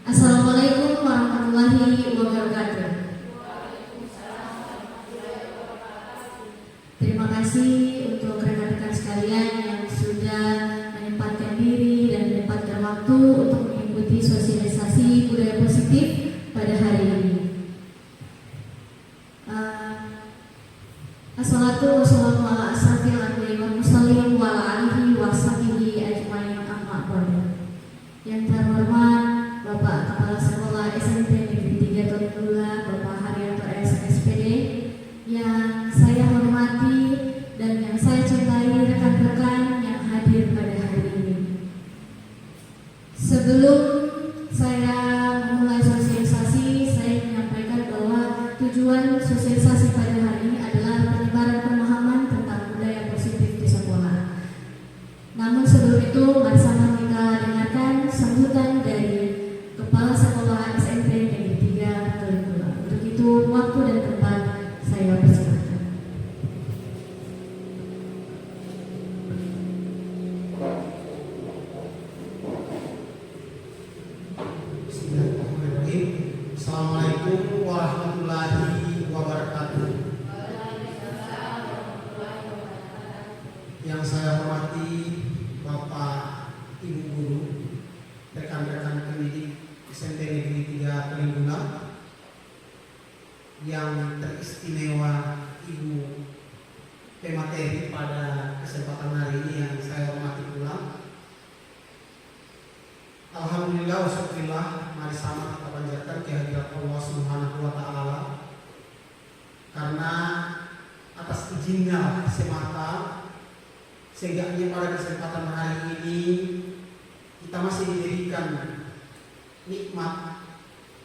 Assalamualaikum warahmatullahi wabarakatuh. Terima kasih untuk rekan-rekan sekalian yang sudah menyempatkan diri dan menyempatkan waktu untuk mengikuti sosialisasi budaya positif pada hari ini. Assalatu wassalamu ala asrafil anbiya'i wal mursalin wa ala alihi wa sahbihi ajmain, amma ba'du. Yang terhormat Bapak Kepala Sekolah SMP Negeri 3 Tolikula, Bapak Haryanto SSPD, yang saya hormati dan yang saya cintai rekan-rekan yang hadir pada hari ini. Sebelum saya memulai sosialisasi, saya menyampaikan bahwa tujuan sosialisasi pada hari ini adalah penyebaran pemahaman tentang budaya positif di sekolah. Namun sebelum itu, mari sama kita dengarkan sambutan dari Kepala Sekolah SMP Negeri 3 Tolikula. Untuk itu, waktu dan tempat saya persilahkan. Bismillahirrahmanirrahim. Assalamualaikum warahmatullahi wabarakatuh. Yang saya hormati Bapak Ibu Guru, rekan-rekan pendidik SMP Negeri 3 Tolikula, yang teristimewa Ibu pemateri pada kesempatan hari ini yang saya hormati pula. Alhamdulillah wasyukurillah, mari sama kita panjatkan kehadirat Allah Subhanahu wa taala, karena atas izinnya semata sehingga pada kesempatan hari ini kita masih diberikan nikmat.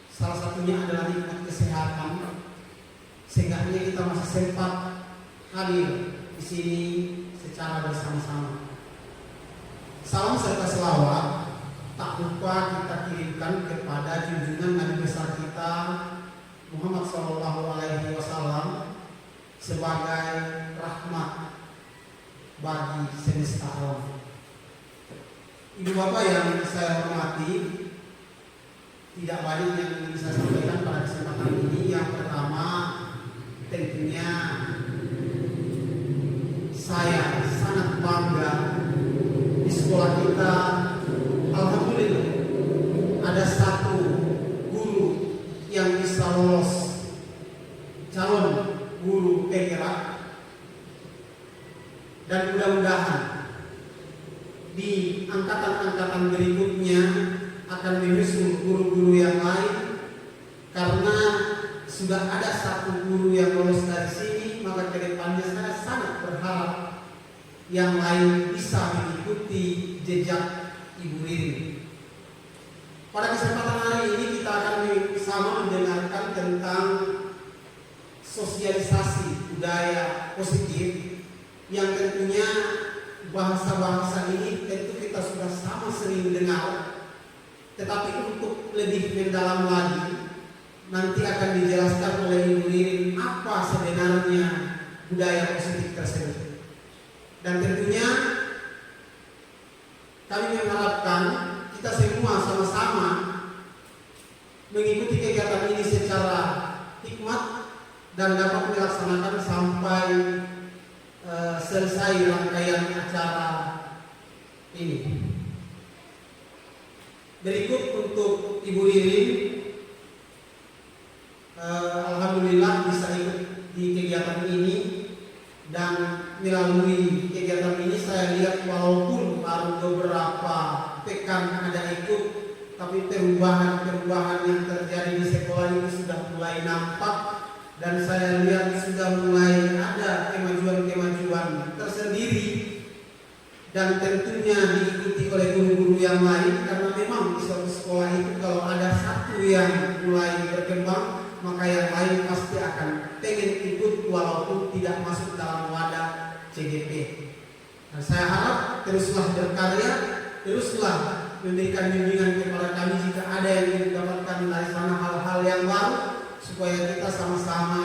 Salah satunya adalah nikmat kesehatan, sehingga kita masih sempat hadir di sini secara bersama-sama. Salam serta selawat tak lupa kita kirimkan kepada junjungan Nabi besar kita Muhammad SAW sebagai rahmat bagi semesta alam. Ibu bapak yang saya hormati, tidak banyak yang ingin saya sampaikan pada kesempatan ini. Yang pertama, tentunya saya sangat bangga di sekolah kita. Alhamdulillah ada satu guru yang bisa lolos calon guru penggerak, dan mudah-mudahan di angkatan-angkatan berikutnya akan menyusul guru-guru yang lain, karena sudah ada satu guru yang lolos dari sini, maka kedepannya saya sangat berharap yang lain bisa mengikuti jejak Ibu Ririn. Pada kesempatan hari ini kita akan sama mendengarkan tentang sosialisasi budaya positif, yang tentunya bahasa-bahasa ini tentu kita sudah sama sering dengar, tetapi untuk lebih mendalam lagi nanti akan dijelaskan oleh Ibu Ririn apa sebenarnya budaya positif tersebut. Dan tentunya kami mengharapkan kita semua sama-sama mengikuti kegiatan ini secara hikmat dan dapat dilaksanakan sampai selesai rangkaian acara ini. Berikut untuk Ibu Ririn, alhamdulillah bisa ikut di kegiatan ini, dan melalui kegiatan ini saya lihat walaupun baru beberapa pekan ada ikut, tapi perubahan-perubahan yang terjadi di sekolah ini sudah mulai nampak. Dan saya lihat sudah mulai ada kemajuan-kemajuan tersendiri, dan tentunya diikuti oleh guru-guru yang lain, karena memang di suatu sekolah itu kalau ada satu yang mulai berkembang, maka yang lain pasti akan pengen ikut walaupun tidak masuk dalam wadah CGP. Dan saya harap teruslah berkarya, teruslah memberikan bimbingan kepada kami jika ada yang ingin mendapatkan dari sana hal-hal yang baru, supaya kita sama-sama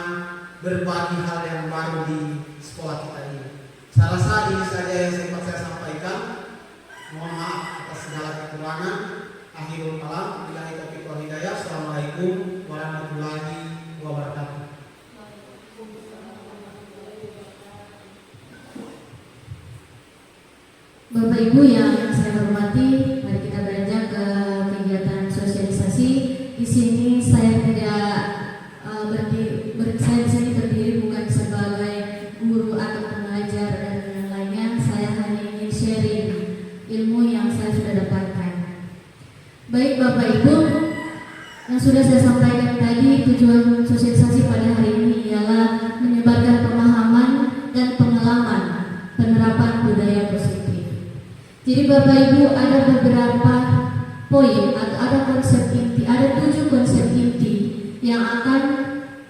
berbagi hal yang baru di sekolah kita ini. Saya rasa ini saja yang sempat saya sampaikan. Mohon maaf atas segala kekurangan. Akhirul kalam, billahi taufiq wal saja. Assalamualaikum warahmatullahi wabarakatuh. Bapak Ibu yang saya hormati, mari kita beranjak ke kegiatan sosialisasi. Di sini saya tidak saya di sini berdiri bukan sebagai guru atau pengajar dan yang lainnya. Saya hanya ingin sharing ilmu yang saya sudah dapatkan. Baik Bapak Ibu, yang sudah saya sampaikan tadi, tujuan sosialisasi pada hari ini ialah menyebarkan pemahaman dan pengalaman penerapan budaya positif. Jadi Bapak Ibu, ada beberapa poin atau ada konsep inti, ada 7 konsep inti yang akan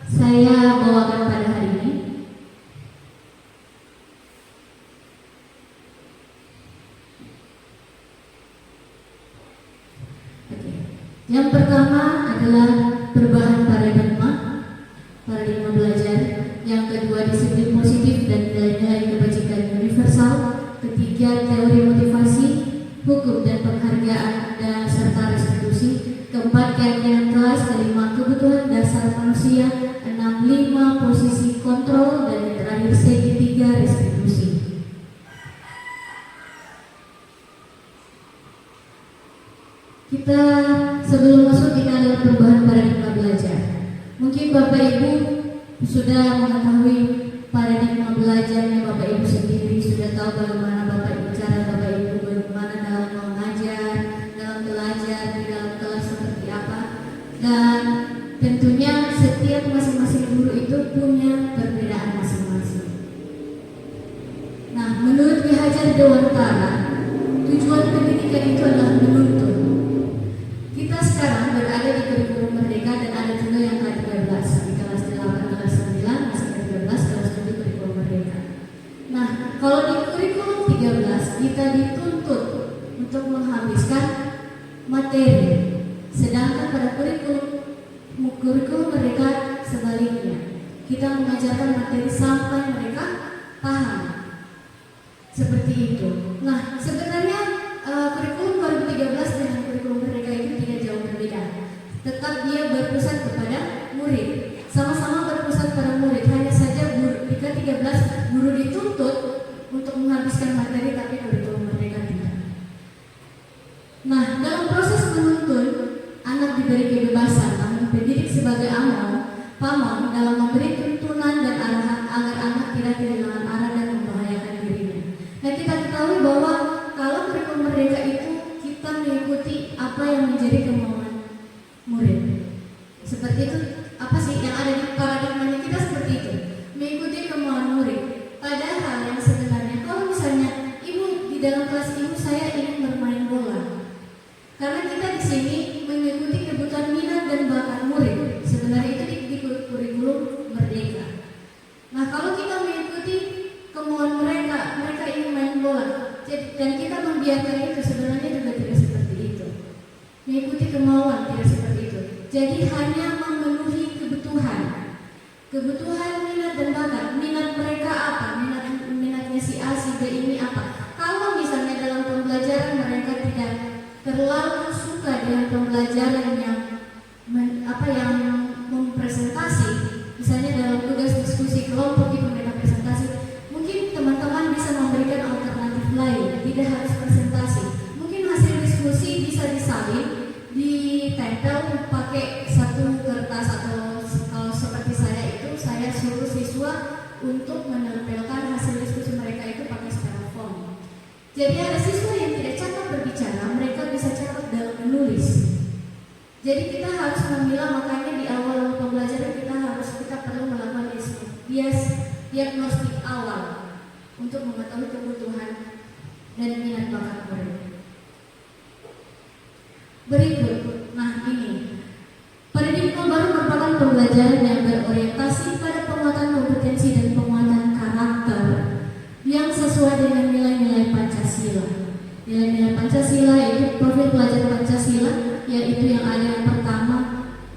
saya bawakan pada hari ini. Oke. Yang pertama adalah perubahan paradigma belajar. Yang kedua, disiplin positif dan nilai-nilai kebajikan universal. Ketiga, teori motivasi, hukum dan penghargaan dan serta restitusi. Keempat, keyakinan kelas. Kelima, kebutuhan dasar manusia. 6, 5, posisi kontrol. Dan yang terakhir, segitiga restitusi. Kita sebelum masuk, ini adalah perubahan paradigma belajar. Mungkin Bapak Ibu sudah mengetahui paradigma belajarnya Bapak Ibu sendiri, sudah tahu bagaimana Bapak Ibu cara Bapak Ibu bagaimana dalam mengajar, dalam belajar di dalam kelas seperti apa. Dan tentunya setiap masing-masing guru itu punya perbedaan masing-masing. Nah, menurut Ki Hajar Dewantara, tujuan pendidikan itu adalah menuntun. Kita sekarang berada di kurikulum merdeka dan ada juga yang K13 di kelas 8, kelas 9, masih K13, kelas 7 kurikulum merdeka. Nah, kalau di kurikulum 13 kita dituntut untuk menghabiskan materi, sedangkan pada kurikulum merdeka sebaliknya, kita mengajarkan materi sampai mereka paham. Seperti itu. Nah, sebenarnya kurikulum 2013 dengan kurikulum merdeka itu tidak jauh berbeda. Tetap dia berpusat kepada murid. Sama-sama berpusat pada murid. Hanya saja guru, di K13 guru dituntut untuk menghabiskan materi, tapi kurikulum merdeka tidak. Nah, dalam proses menuntun, anak diberi kebebasan, namun pendidik sebagai pamong dalam memberi tuntunan dan arahan agar anak tidak kehilangan arah dan membahayakan dirinya. Dan kita ketahui bahwa kalau kurikulum merdeka itu kita mengikuti apa yang menjadi kemauan murid. Seperti itu, apa sih yang ada di paradigmanya kita seperti itu, mengikuti kemauan murid. Padahal yang sebenarnya, kalau misalnya ibu di dalam kelas ibu saya ingin bermain bola, karena kita di sini mengikuti kebutuhan minat dan bakat murid. Sebenarnya itu di kurikulum merdeka. Nah, kalau kita mengikuti kemauan mereka ingin main bola, dan kita membiarkan itu, sebenarnya juga tidak seperti itu. Mengikuti kemauan tidak seperti itu. Jadi hanya memenuhi kebutuhan minat dan bakat. Minat mereka apa? Minatnya si A, si B ini apa? Kalau misalnya dalam pembelajaran mereka tidak terlalu suka dengan pembelajaran yang mempresentasi, misalnya dalam tugas diskusi kelompok itu mereka presentasi, mungkin teman-teman bisa memberikan alternatif lain, tidak harus presentasi. Mungkin hasil diskusi bisa disalin, ditempel pakai satu kertas, atau kalau seperti saya itu, saya suruh siswa untuk menempelkan hasil diskusi mereka itu pakai styrofoam. Jadi ada siswa yang tidak cakap berbicara, mereka bisa cakap dalam menulis. Jadi kita harus memilah, makanya di awal pembelajaran kita perlu melakukan diagnostik awal untuk mengetahui kebutuhan dan minat bakat murid. Berikut, nah ini paradigma baru merupakan pembelajaran yang berorientasi pada penguatan kompetensi dan penguatan karakter yang sesuai dengan nilai-nilai Pancasila. Nilai-nilai Pancasila yaitu profil pelajar Pancasila, yaitu yang ada yang pertama,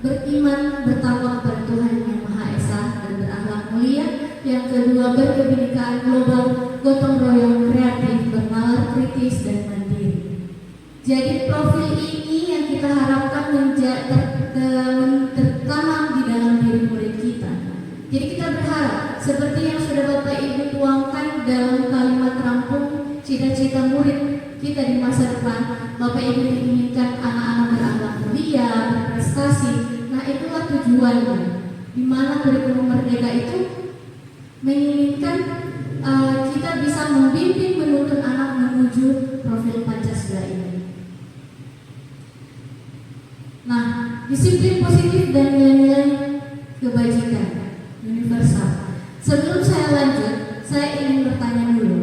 beriman, bertakwa kepada Tuhan Yang Maha Esa dan berakhlak mulia. Yang kedua, berkebinekaan global, gotong royong, kreatif, bernalar, kritis dan mandiri. Jadi profil ini yang kita harapkan tertanam di dalam diri murid kita. Jadi kita berharap seperti yang sudah Bapak Ibu tuangkan dalam kalimat rampung cita-cita murid kita di masa depan. Bapak Ibu menginginkan anak-anak berakhlak mulia, berprestasi. Nah, itulah tujuannya. Di mana kurikulum merdeka itu menginginkan kita bisa membimbing menuntun anak menuju profil Pancasila ini. Nah, disiplin positif dan nilai-nilai kebajikan universal. Sebelum saya lanjut, saya ingin bertanya dulu.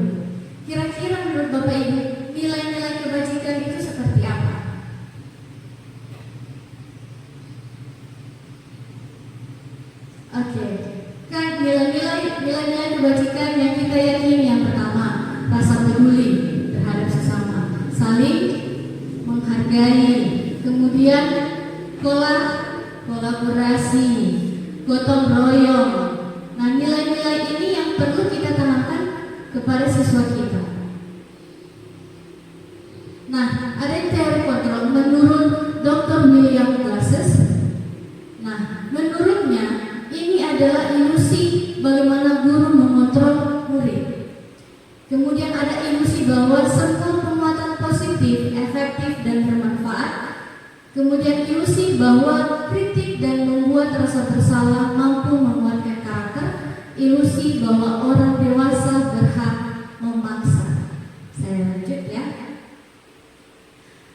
Kira-kira menurut Bapak Ibu, nilai-nilai kebajikan itu seperti apa? Oke. Kan nilai-nilai kebajikan yang kita yakini yang pertama, rasa peduli terhadap sesama, saling menghargai, kemudian kolaborasi, gotong royong. Nah, nilai-nilai ini yang perlu kita tanamkan kepada siswa kita. Nah, ada teori kontrol menurut Dr. William Glasses. Nah, menurutnya ini adalah ilusi bagaimana guru mengontrol murid. Kemudian ada ilusi bahwa semua penguatan positif, efektif dan bermanfaat. Kemudian ilusi bahwa kritik dan membuat rasa bersalah mampu menguatkan karakter. Ilusi bahwa orang dewasa berhak memaksa. Saya lanjut ya.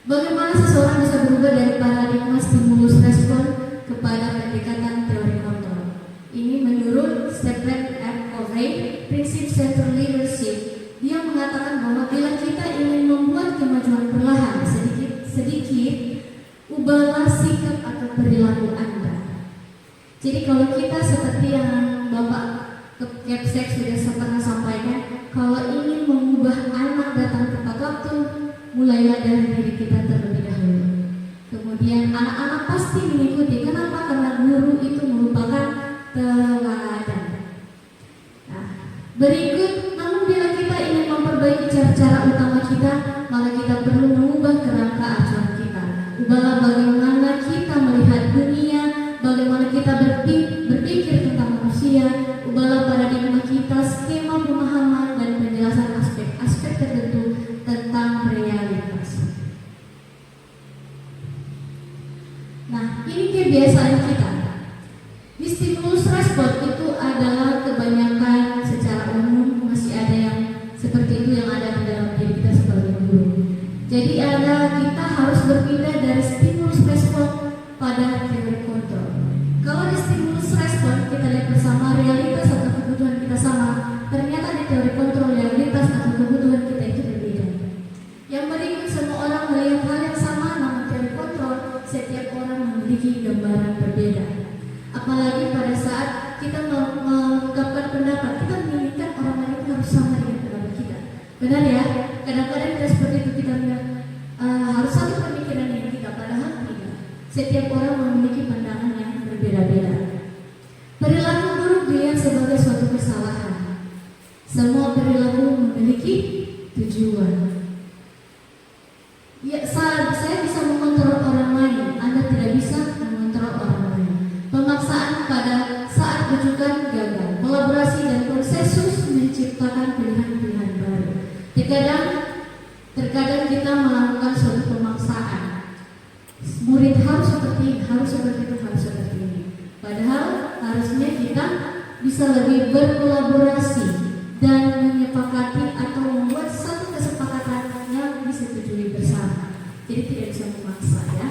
Bagaimana seseorang bisa berubah dari paradigma stimulus respon kepada pendekatan teori kontrol? Ini menurut Stephen F. Covey, prinsip central leadership. Dia mengatakan bahwa bila kita ingin membuat kemajuan perlahan, sedikit ubahlah sikap atau perilaku Anda. Jadi kalau kita seperti yang Bapak Kepsek sudah pernah sampaikan, kalau ingin mengubah anak datang tepat waktu, mulailah dari diri kita terlebih dahulu. Kemudian anak-anak pasti mengikuti. Kenapa? Karena guru itu merupakan teladan. Nah, berikut, namun bila kita ingin memperbaiki cara-cara utama kita, maka kita perlu mengubah kerangka acuan kita. Ubahlah bagaimana kita melihat dunia, bagaimana kita berpikir tentang manusia. Ubahlah paradigma kita, skema pemahaman dan penjelasan aspek-aspek tertentu tentang realitas. Nah, ini kebiasaan kita. Di stimulus respon itu adalah kebanyakan secara umum masih ada yang seperti itu yang ada di dalam diri kita sebagai guru. Jadi kita harus berpindah dari stimulus respon pada teori kontrol. Kalau di stimulus respon kita lihat bersama realitas atau kebutuhan kita sama, ternyata di teori kontrol realitas atau kebutuhan kita itu berbeda. Yang berikut, semua orang melihat hal yang sama, namun teori kontrol setiap orang memiliki gambaran berbeda. Apalagi pada saat kita mengungkapkan pendapat, kita menginginkan orang lain harus sama dengan pendapat kita. Benar ya? Kadang-kadang kita seperti itu, kita harus satu pemikiran dengan kita, padahal tidak. Setiap orang memiliki pandangan yang berbeda-beda. Perilaku buruk dilihat sebagai suatu kesalahan. Semua perilaku memiliki tujuan. Ya, saya bisa mengontrol orang lain, Anda tidak bisa mengontrol orang lain. Pemaksaan pada saat rujukan gagal. Kolaborasi dan konsensus menciptakan pilihan-pilihan baru. Terkadang kita melakukan suatu pemaksaan. Murid harus seperti ini, harus seperti itu, harus seperti ini. Padahal harusnya kita bisa lebih berkolaborasi dan menyepakati atau membuat satu kesepakatan yang disetujui bersama. Jadi tidak bisa memaksa ya.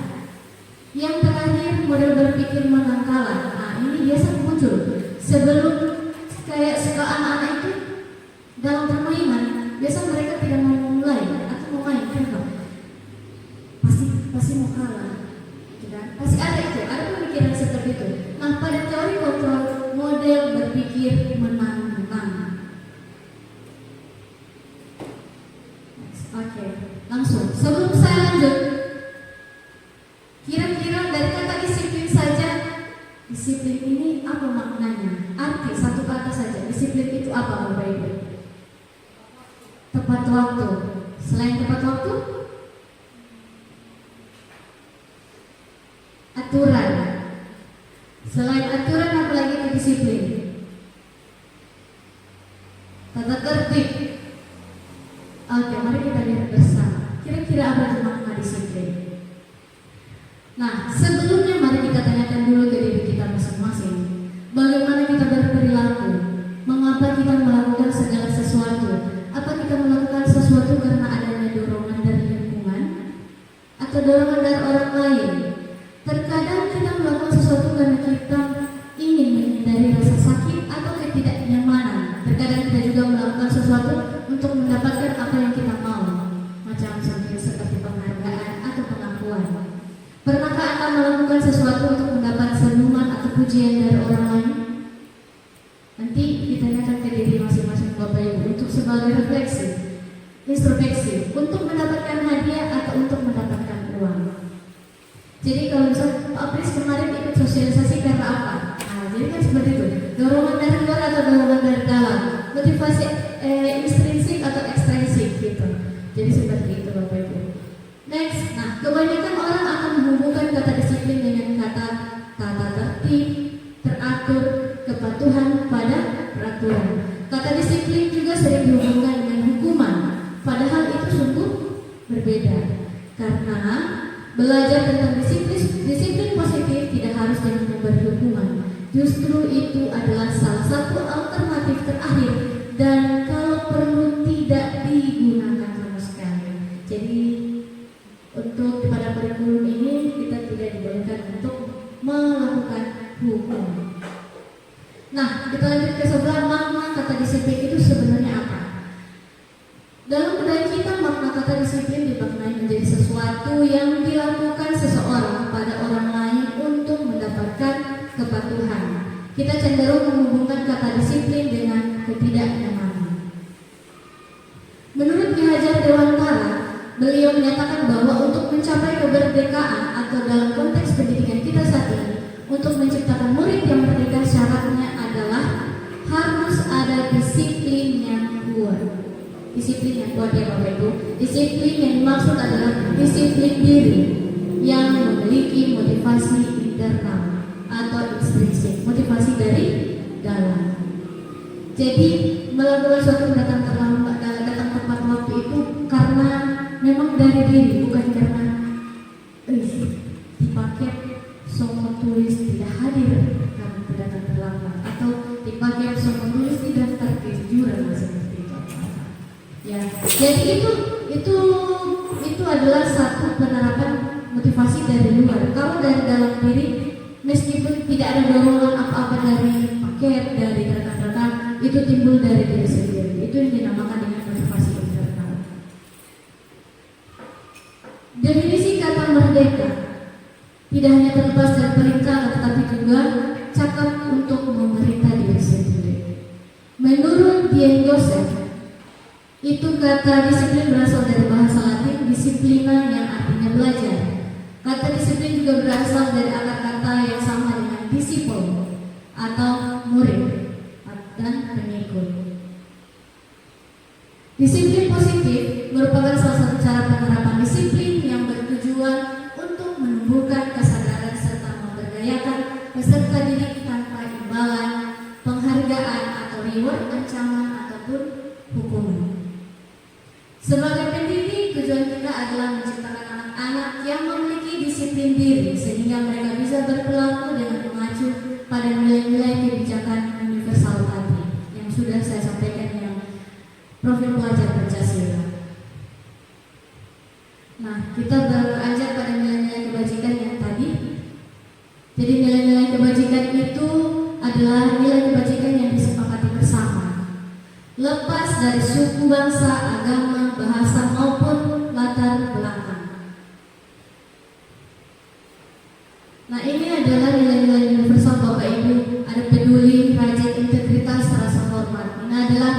Yang terakhir, model berpikir menang kalah. Nah, ini biasa muncul sebelum kayak suka anak-anak itu dalam permainan. Biasa mereka tidak mau mulai atau mau main, kenapa? Pasti mau kalah. Pasti ada itu, ada pemikiran seperti itu. Nah, pada teori kontrol, model berpikir menang-menang. Oke, langsung. Sebelum saya lanjut, kira-kira dari kata disiplin saja, disiplin ini apa maknanya? Arti satu kata saja, disiplin itu apa Bapak Ibu? Tepat waktu. Selain tepat waktu, aturan. Selain aturan, apalagi itu disiplin. Tata tertib. Oke, mari kita lihat bersama. Kira-kira apa itu makna disiplin? Nah, sebelumnya mari kita tanyakan dulu ke diri kita masing-masing. Bagaimana kita berperilaku? Mengapa kita melakukan segala sesuatu? Apa kita melakukan sesuatu karena adanya dorongan dari lingkungan atau dorongan dari orang lain? Terkadang kita melakukan sesuatu karena kita ingin menghindari rasa sakit atau ketidaknyamanan. Terkadang kita juga melakukan sesuatu untuk mendapatkan apa yang kita mau, macam seperti penghargaan atau pengakuan. Pernahkah Anda melakukan sesuatu untuk mendapat senyuman atau pujian dari orang lain? Nanti ditanyakan ke diri masing-masing Bapak Ibu untuk sebagai refleksi, introspeksi, untuk mendapatkan hadiah atau untuk mendapatkan uang. Jadi kalau misalnya Pak Pris kemarin ikut sosialisasi karena apa? Nah, jadi kan seperti itu, dorongan dari luar atau dorongan dari dalam, motivasi intrinsik atau ekstrinsik gitu. Jadi seperti itu Bapak Ibu. Next, nah kebanyakan orang akan menghubungkan kata disiplin dengan kata tata tertib, teratur, kepatuhan pada peraturan. Kata disiplin juga sering dihubungkan dengan hukuman, padahal itu sungguh berbeda. Karena belajar tentang disiplin positif tidak harus dengan memberi hukuman. Justru itu adalah salah satu alternatif terakhir dan kalau perlu tidak digunakan sama sekali. Jadi untuk pada kurikulum ini kita tidak dibolehkan untuk melakukan hukum. Nah, kita lanjut ke sebelah, makna kata disiplin itu sebenarnya apa? Dalam budaya kita, makna kata disiplin dimaknai menjadi sesuatu yang dilakukan seseorang pada orang lain untuk mendapatkan kepatuhan. Kita cenderung menghubungkan kata disiplin dengan ketidaknyamanan. Menurut Ki Hajar Dewantara, beliau menyatakan bahwa untuk mencapai kemerdekaan atau dalam konteks pendidikan kita saat ini, untuk menciptakan murid yang merdeka syaratnya adalah harus ada disiplin yang kuat. Disiplin yang kuat ya Bapak Ibu. Disiplin yang dimaksud adalah disiplin diri yang memiliki motivasi internal atau intrinsik, motivasi dari dalam. Jadi melakukan suatu datang tepat waktu itu karena memang dari diri, bukan karena dipakai somo tulis tidak hadir karena datang terlambat atau dipakai somo tulis tidak terkejuran seperti itu. Ya, jadi itu adalah satu penerapan motivasi dari luar. Kalau dari dalam diri, meskipun tidak ada dorongan apa-apa dari paket, dari rekan-rekan, itu timbul dari diri sendiri. Itu yang dinamakan dengan motivasi internal. Definisi kata merdeka tidak hanya terlepas dari perintah, tetapi juga cakap untuk memerintah diri sendiri. Menurut Dian Joseph, itu kata disiplin berasal dari bahasa Latin disiplina yang artinya belajar. Kata disiplin juga berasal dari akar kata yang sama dengan disciple atau murid dan pengikut. Disiplin positif merupakan salah satu cara penerapan disiplin yang bertujuan untuk menumbuhkan kesadaran serta memberdayakan peserta didik tanpa imbalan, penghargaan atau reward, ancaman ataupun hukuman. Sebagai pendidik, tujuan kita adalah menciptakan anak-anak yang memiliki disiplin diri sehingga mereka bisa berperilaku dengan mengacu pada nilai-nilai kebijakan universal tadi yang sudah saya sampaikan, yang profil pelajar Pancasila. Nah, kita beranjak pada nilai-nilai kebajikan yang tadi. Jadi nilai-nilai kebajikan itu adalah nilai kebajikan yang disepakati bersama, lepas dari suku, bangsa, agama, bahasa maupun latar belakang. Nah, ini adalah nilai-nilai universal Bapak Ibu. Ada peduli, rajin, integritas, rasa hormat. Ini adalah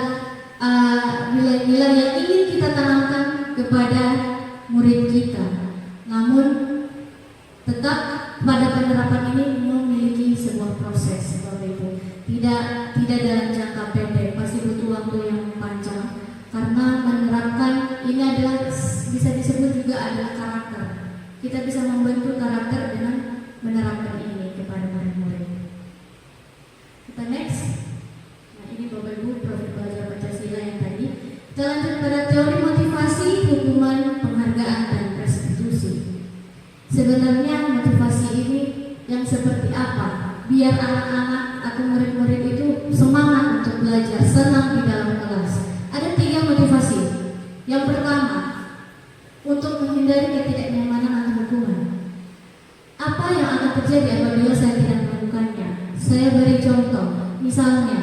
nilai-nilai yang ingin kita tanamkan kepada murid kita. Namun tetap pada penerapan ini memiliki sebuah proses Bapak Ibu. Tidak dalam jangka pendek, pasti butuh waktu yang panjang. Karena menerapkan ini adalah bisa disebut juga adalah karakter. Kita bisa membentuk karakter dengan menerapkan ini kepada murid-murid. Kita next. Nah, ini Bapak Ibu profil pelajar Pancasila yang tadi. Kita lanjut pada teori motivasi, hukuman, penghargaan, dan restitusi. Sebenarnya motivasi ini yang seperti apa? Biar anak-anak atau murid-murid itu semangat untuk belajar, senang di dalam kelas. Ada 3 motivasi. Yang pertama, untuk menghindari ketidaknyamanan atau hukuman. Apa yang akan terjadi apabila saya tidak melakukannya? Saya beri contoh. Misalnya,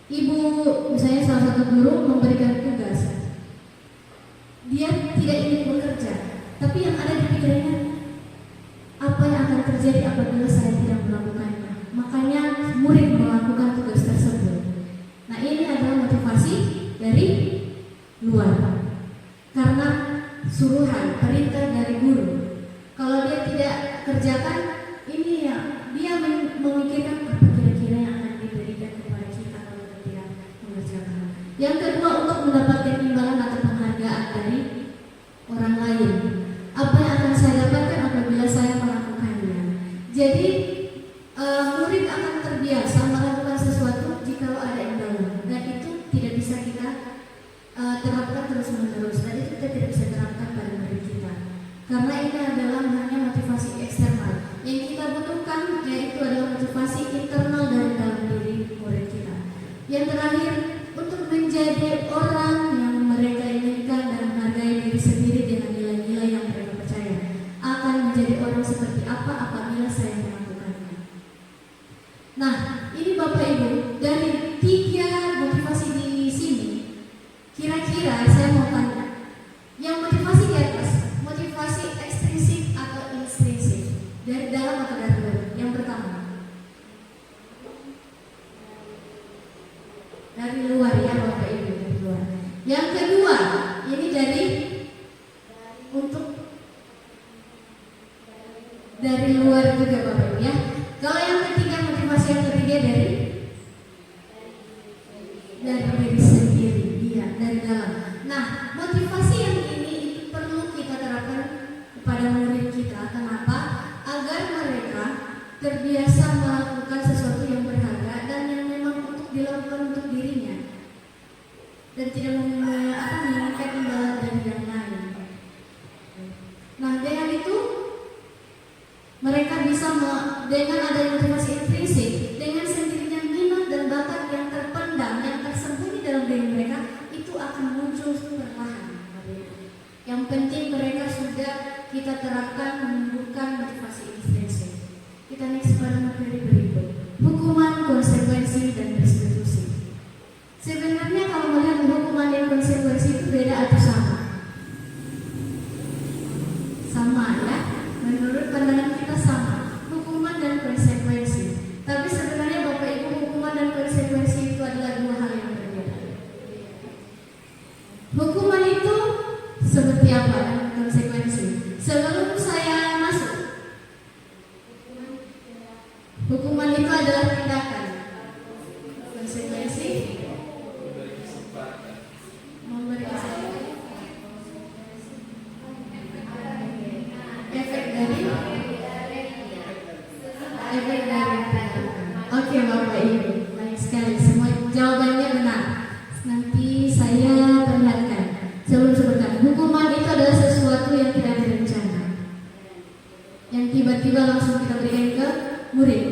misalnya salah satu guru memberikan tugas. Dia tidak ingin bekerja, tapi yang ada di pikirannya, apa yang akan terjadi apabila saya tidak melakukannya? Makanya murid melakukan tugas tersebut. Nah, ini adalah motivasi dari luar. Karena suruhan, perintah dari guru. Kalau dia tidak kerjakan, ini ya dia memikirkan apa kira-kira yang akan diberikan kepada kita kalau kita tidak mengerjakan. Yang kedua, untuk mendapatkan imbalan atau penghargaan dari orang lain. Apa yang akan saya dapatkan apabila saya melakukannya? Jadi murid akan terbiasa melakukan sesuatu jika ada imbalan, dan itu tidak bisa kita terapkan terus-menerus, dan itu kita tidak bisa terapkan pada murid kita. Karena ini adalah hanya motivasi eksternal. Yang kita butuhkan yaitu adalah motivasi internal dari dalam diri murid kita. Yang terakhir, untuk menjadi orang yang mereka inginkan dan menghargai diri sendiri dengan nilai-nilai yang mereka percaya. Akan menjadi orang seperti apa apabila saya melakukannya. Nah, ini Bapak Ibu, dari 3 motivasi di sini, kira-kira saya mau tanya, yang motivasi di atas, motivasi ekstrinsik atau intrinsik? Dari dalam atau dari luar? Yang pertama, dari luar ya Bapak Ibu, dari luar. Yang kedua, ini dari luar juga Bapak Ibu ya. Kalau yang ketiga, motivasi yang ketiga dari diri sendiri, iya, dari dalam. Nah, motivasi yang ini perlu kita terapkan kepada murid kita. Kenapa? Agar mereka terbiasa melakukan sesuatu yang berharga dan yang memang untuk dilakukan untuk dirinya, dan tidak menginginkan imbalan dari yang lain. Nah, dengan itu mereka bisa dengan adanya motivasi intrinsik, dengan sendirinya minat dan bakat yang terpendam, yang tersembunyi dalam diri mereka itu akan muncul perlahan. Yang penting mereka sudah kita terapkan menumbuhkan motivasi intrinsik. Kita next pada materi berikut, hukuman, konsekuensi, dan restitusi. Sebenarnya kalau melihat hukuman dan konsekuensi itu beda atau sama? Sama ya, menurut pandangan kita sama, hukuman dan konsekuensi. Tapi sebenarnya Bapak Ibu, hukuman dan konsekuensi itu adalah 2 hal yang berbeda. Hukuman itu seperti apa dan konsekuensi? Sebelum saya masuk, hukuman itu adalah tindakan. Konsekuensi memberi kesempatan. Efek dari tindakan. Oke Bapak Ibu, baik sekali. Semua jawabannya benar. Nanti saya perlihatkan. Sebelum sebutkan, hukuman itu adalah sesuatu yang tidak direncana, yang tiba-tiba langsung kita berikan ke murid.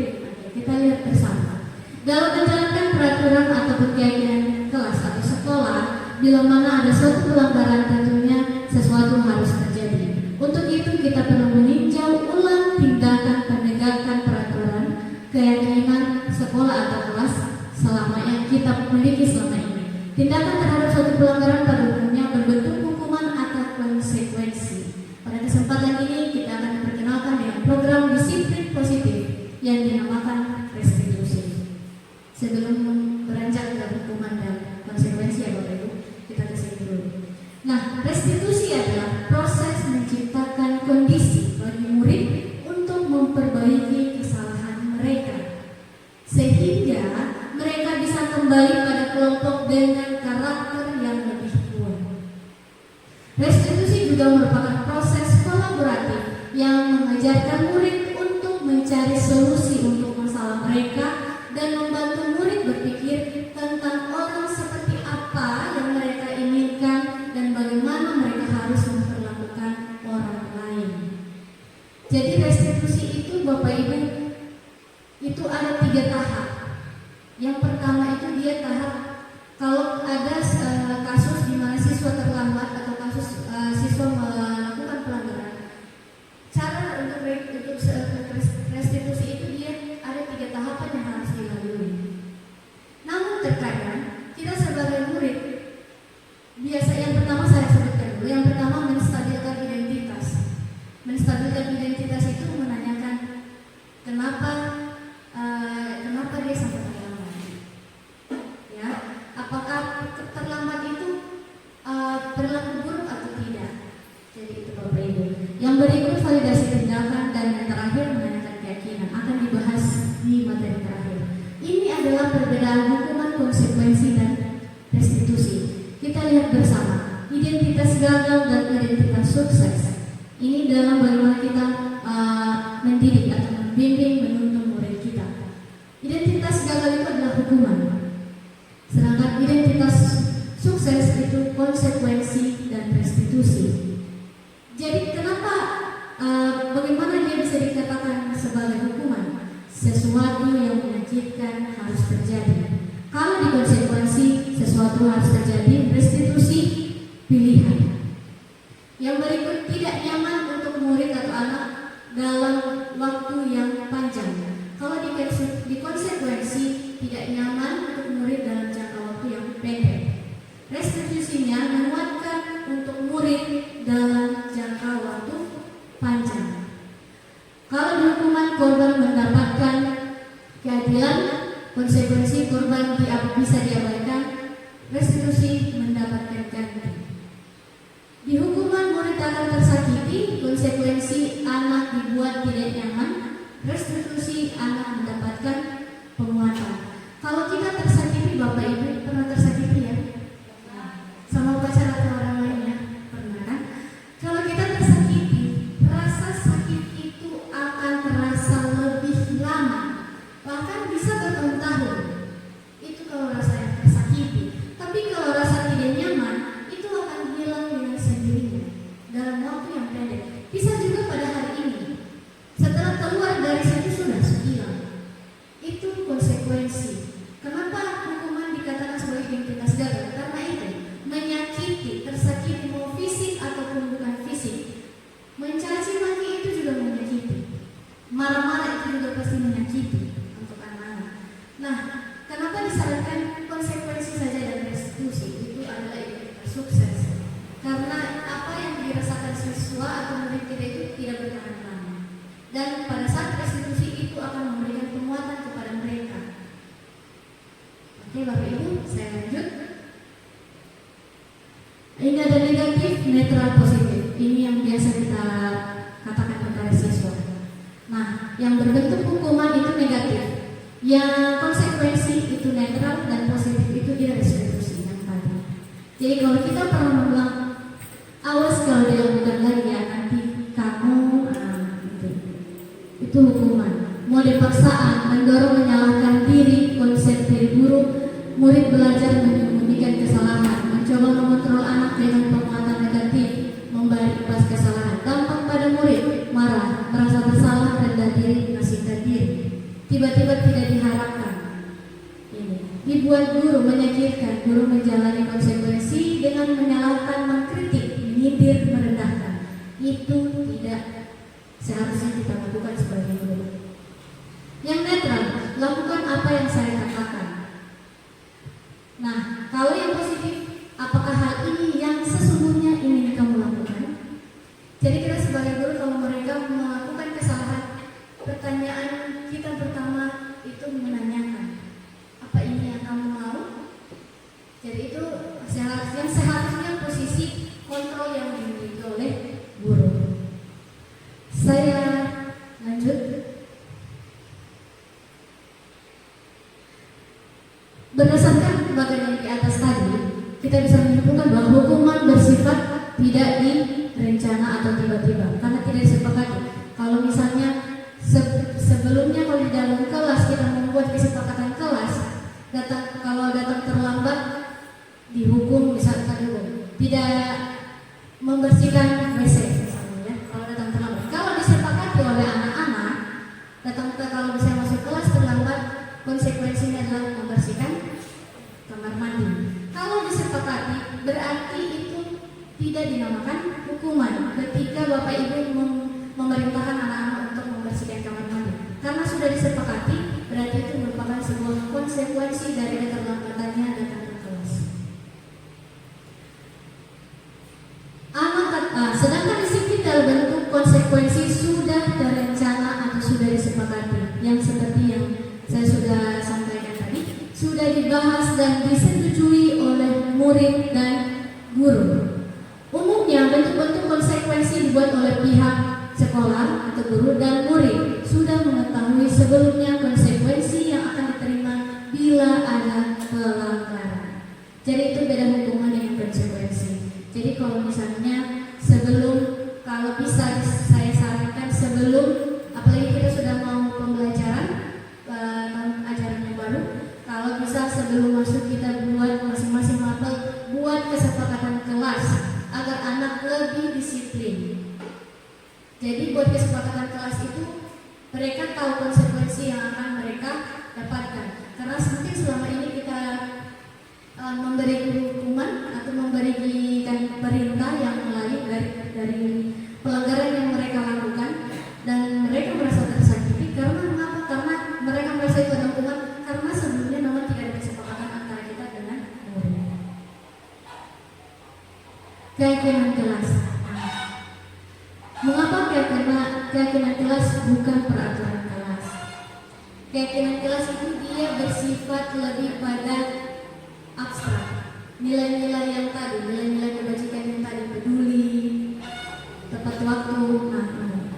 Kita lihat bersama. Dalam menjalankan peraturan atau kegiatan kelas atau sekolah, bila mana ada suatu pelanggaran, tentunya sesuatu harus terjadi. Untuk itu kita perlu meninjau ulang tindakan penegakan peraturan, keyakinan sekolah atau kelas selama yang kita miliki selama ini. Tindakan terhadap suatu pelanggaran pada umumnya berbentuk hukuman atau konsekuensi. Pada kesempatan ini kita akan diperkenalkan dengan program disiplin positif yang dinamakan restitusi. Sebelum beranjak ke hukuman dan konsekuensi ya Bapak Ibu, kita kesini dulu. Nah, restitusi adalah proses menciptakan kondisi bagi murid untuk memperbaiki kesalahan mereka, sehingga mereka bisa kembali pada kelompok dengan karakter yang lebih kuat. Restitusi juga merupakan proses kolaboratif yang mengajarkan murid untuk mencari solusi untuk masalah mereka dan membantu murid berpikir tentang orang seperti apa yang mereka inginkan dan bagaimana mereka harus memperlakukan orang lain. Jadi restitusi itu Bapak Ibu itu ada 3 tahap. Yang pertama itu dia tahap kalau ada kasus di mana siswa terlambat atau kasus siswa melakukan pelanggaran. Cara untuk restitusi itu dia ada 3 tahapan yang harus dilalui. Namun terkadang kita sebagai murid biasa yang pertama saya sebutkan dulu. Yang pertama menstabilkan identitas. Menstabilkan identitas itu menanyakan kenapa dia sampai terlambat. Ya, apakah terlambat itu berlaku buruk atau tidak? Jadi itu Bapak Ibu. Yang berikut validasi tindakan dan yang terakhir menanyakan keyakinan akan dibahas di materi terakhir. Ini adalah perbedaan hukuman konsekuensi dan restitusi. Kita lihat bersama identitas gagal dan identitas sukses. Ini dalam bagaimana kita mendidik atau membimbing menuntun murid kita. Identitas gagal itu adalah hukuman, sedangkan identitas sukses itu konsekuensi dan restitusi. Jadi kenapa bagaimana dia bisa dikatakan sebagai hukuman? Sesuatu yang menyakitkan harus terjadi. Kalau di konsekuensi sesuatu harus terjadi, restitusi pilihan. Yang berikut tidak nyaman untuk murid atau anak dalam waktu yang panjang. Kalau di konsekuensi tidak nyaman untuk murid dalam jangka waktu yang pendek. Restitusinya menguatkan untuk murid dalam jangka waktu panjang. Kalau di hukuman korban mendapatkan keadilan, konsekuensi korban bisa diabaikan, restitusi mendapatkan ganti. Di hukuman murid akan tersakiti, konsekuensi anak dibuat tidak nyaman, restitusi anak mendapatkan penguatan. Kalau kita tersakiti, Bapak Ibu pernah tersakiti ya? Sama pacar atau orang lainnya? Pernah kan? Kalau kita tersakiti, rasa sakit itu akan terasa lebih lama, bahkan bisa bertahun-tahun. Itu kalau rasa yang tersakiti. Tapi kalau rasa tidak nyaman, itu akan hilang dengan sendirinya dalam waktu yang pendek. Bisa juga pada hari ini. Setelah keluar dari situ sudah hilang. Itu konsekuensi. Kenapa hukuman dikatakan sebagai identitas gagal? Karena itu menyakiti, tersakiti, mau fisik ataupun bukan fisik. Mencaci maki itu juga menyakiti. Marah-marah itu juga pasti menyakiti untuk anak-anak. Nah, kenapa disarankan konsekuensi saja dan restitusi? Itu adalah identitas sukses. Karena apa yang dirasakan siswa atau murid kita itu tidak bertahan lama. Dan pada saat restitusi itu akan memberikan penguatan kepada mereka. Oke Bapak Ibu, saya lanjut. Ini ada negatif, netral, positif. Ini yang biasa kita katakan kepada siswa. Nah, yang berbentuk hukuman itu negatif. Yang konsekuensi itu netral dan positif itu dia restitusi yang tadi. Jadi kalau kita pernah bilang awas kalau dilakukan lagi ya nanti kamu itu hukuman. Mode paksaan, mendorong menyalahkan diri, konsep diri buruk, murid belajar menyembunyikan kesalahan, mencoba mengontrol anak dengan penguatan negatif, membalas kesalahan, gampang pada murid, marah, merasa bersalah, rendah diri, menasihkan diri, tiba-tiba tidak diharapkan. Ini dibuat guru menyakitkan, guru menjalani konsekuensi dengan menyalahkan, mengkritik, menyindir, merendahkan. Itu tidak seharusnya kita lakukan sebagai guru. Yang netral, lakukan apa yang saya katakan. Nah, kalau yang positif, apakah hal ini yang sesungguhnya ingin kamu lakukan? Jadi kita sebagai guru kalau mereka melakukan kesalahan, pertanyaan kita pertama itu menanyakan, apa ini yang kamu mau? Jadi itu seharusnya posisi kontrol yang dimiliki oleh guru. Saya lanjut. Berdasarkan bagian yang di atas tadi, kita bisa menyimpulkan bahwa hukuman bersifat tidak direncana atau tiba-tiba, karena tidak disepakati. Kalau misalnya sekali Bapak Ibu memerintahkan anak-anak untuk membersihkan kamar mandi. Karena sudah disepakati, berarti itu merupakan sebuah konsekuensi dari keterlambatannya datang ke kelas. Sedangkan disiplin dalam bentuk konsekuensi sudah terencana atau sudah disepakati, yang seperti yang saya sudah sampaikan tadi, sudah dibahas dan disetujui oleh murid dan guru. Umumnya bentuk-bentuk konsekuensi dibuat oleh pihak sekolah atau guru dan murid sudah mengetahui sebelumnya konsekuensi yang akan diterima bila ada pelanggaran. Jadi itu beda hubungan dengan konsekuensi. Jadi kalau misalnya kalau bisa saya sarankan sebelum, apalagi kita sudah mau pembelajaran ajaran yang baru, kalau bisa sebelum masuk kita buat masing-masing mapel, buat kesepakatan kelas agar anak lebih disiplin. Jadi buat kesepakatan kelas itu mereka tahu konsekuensi yang akan mereka dapatkan. Karena mungkin selama ini kita memberi hukuman atau memberikan perintah yang lain dari pelanggaran yang mereka lakukan, dan mereka merasa tersakiti. Karena mengapa? Karena mereka merasa itu ada hukuman karena sebelumnya memang tidak ada kesepakatan antara kita dengan murid. Keyakinan kelas. Mengapa keyakinan kelas bukan peraturan kelas? Keyakinan kelas itu dia bersifat lebih pada abstrak. Nilai-nilai yang tadi, nilai-nilai kebajikan yang tadi, peduli, tepat waktu.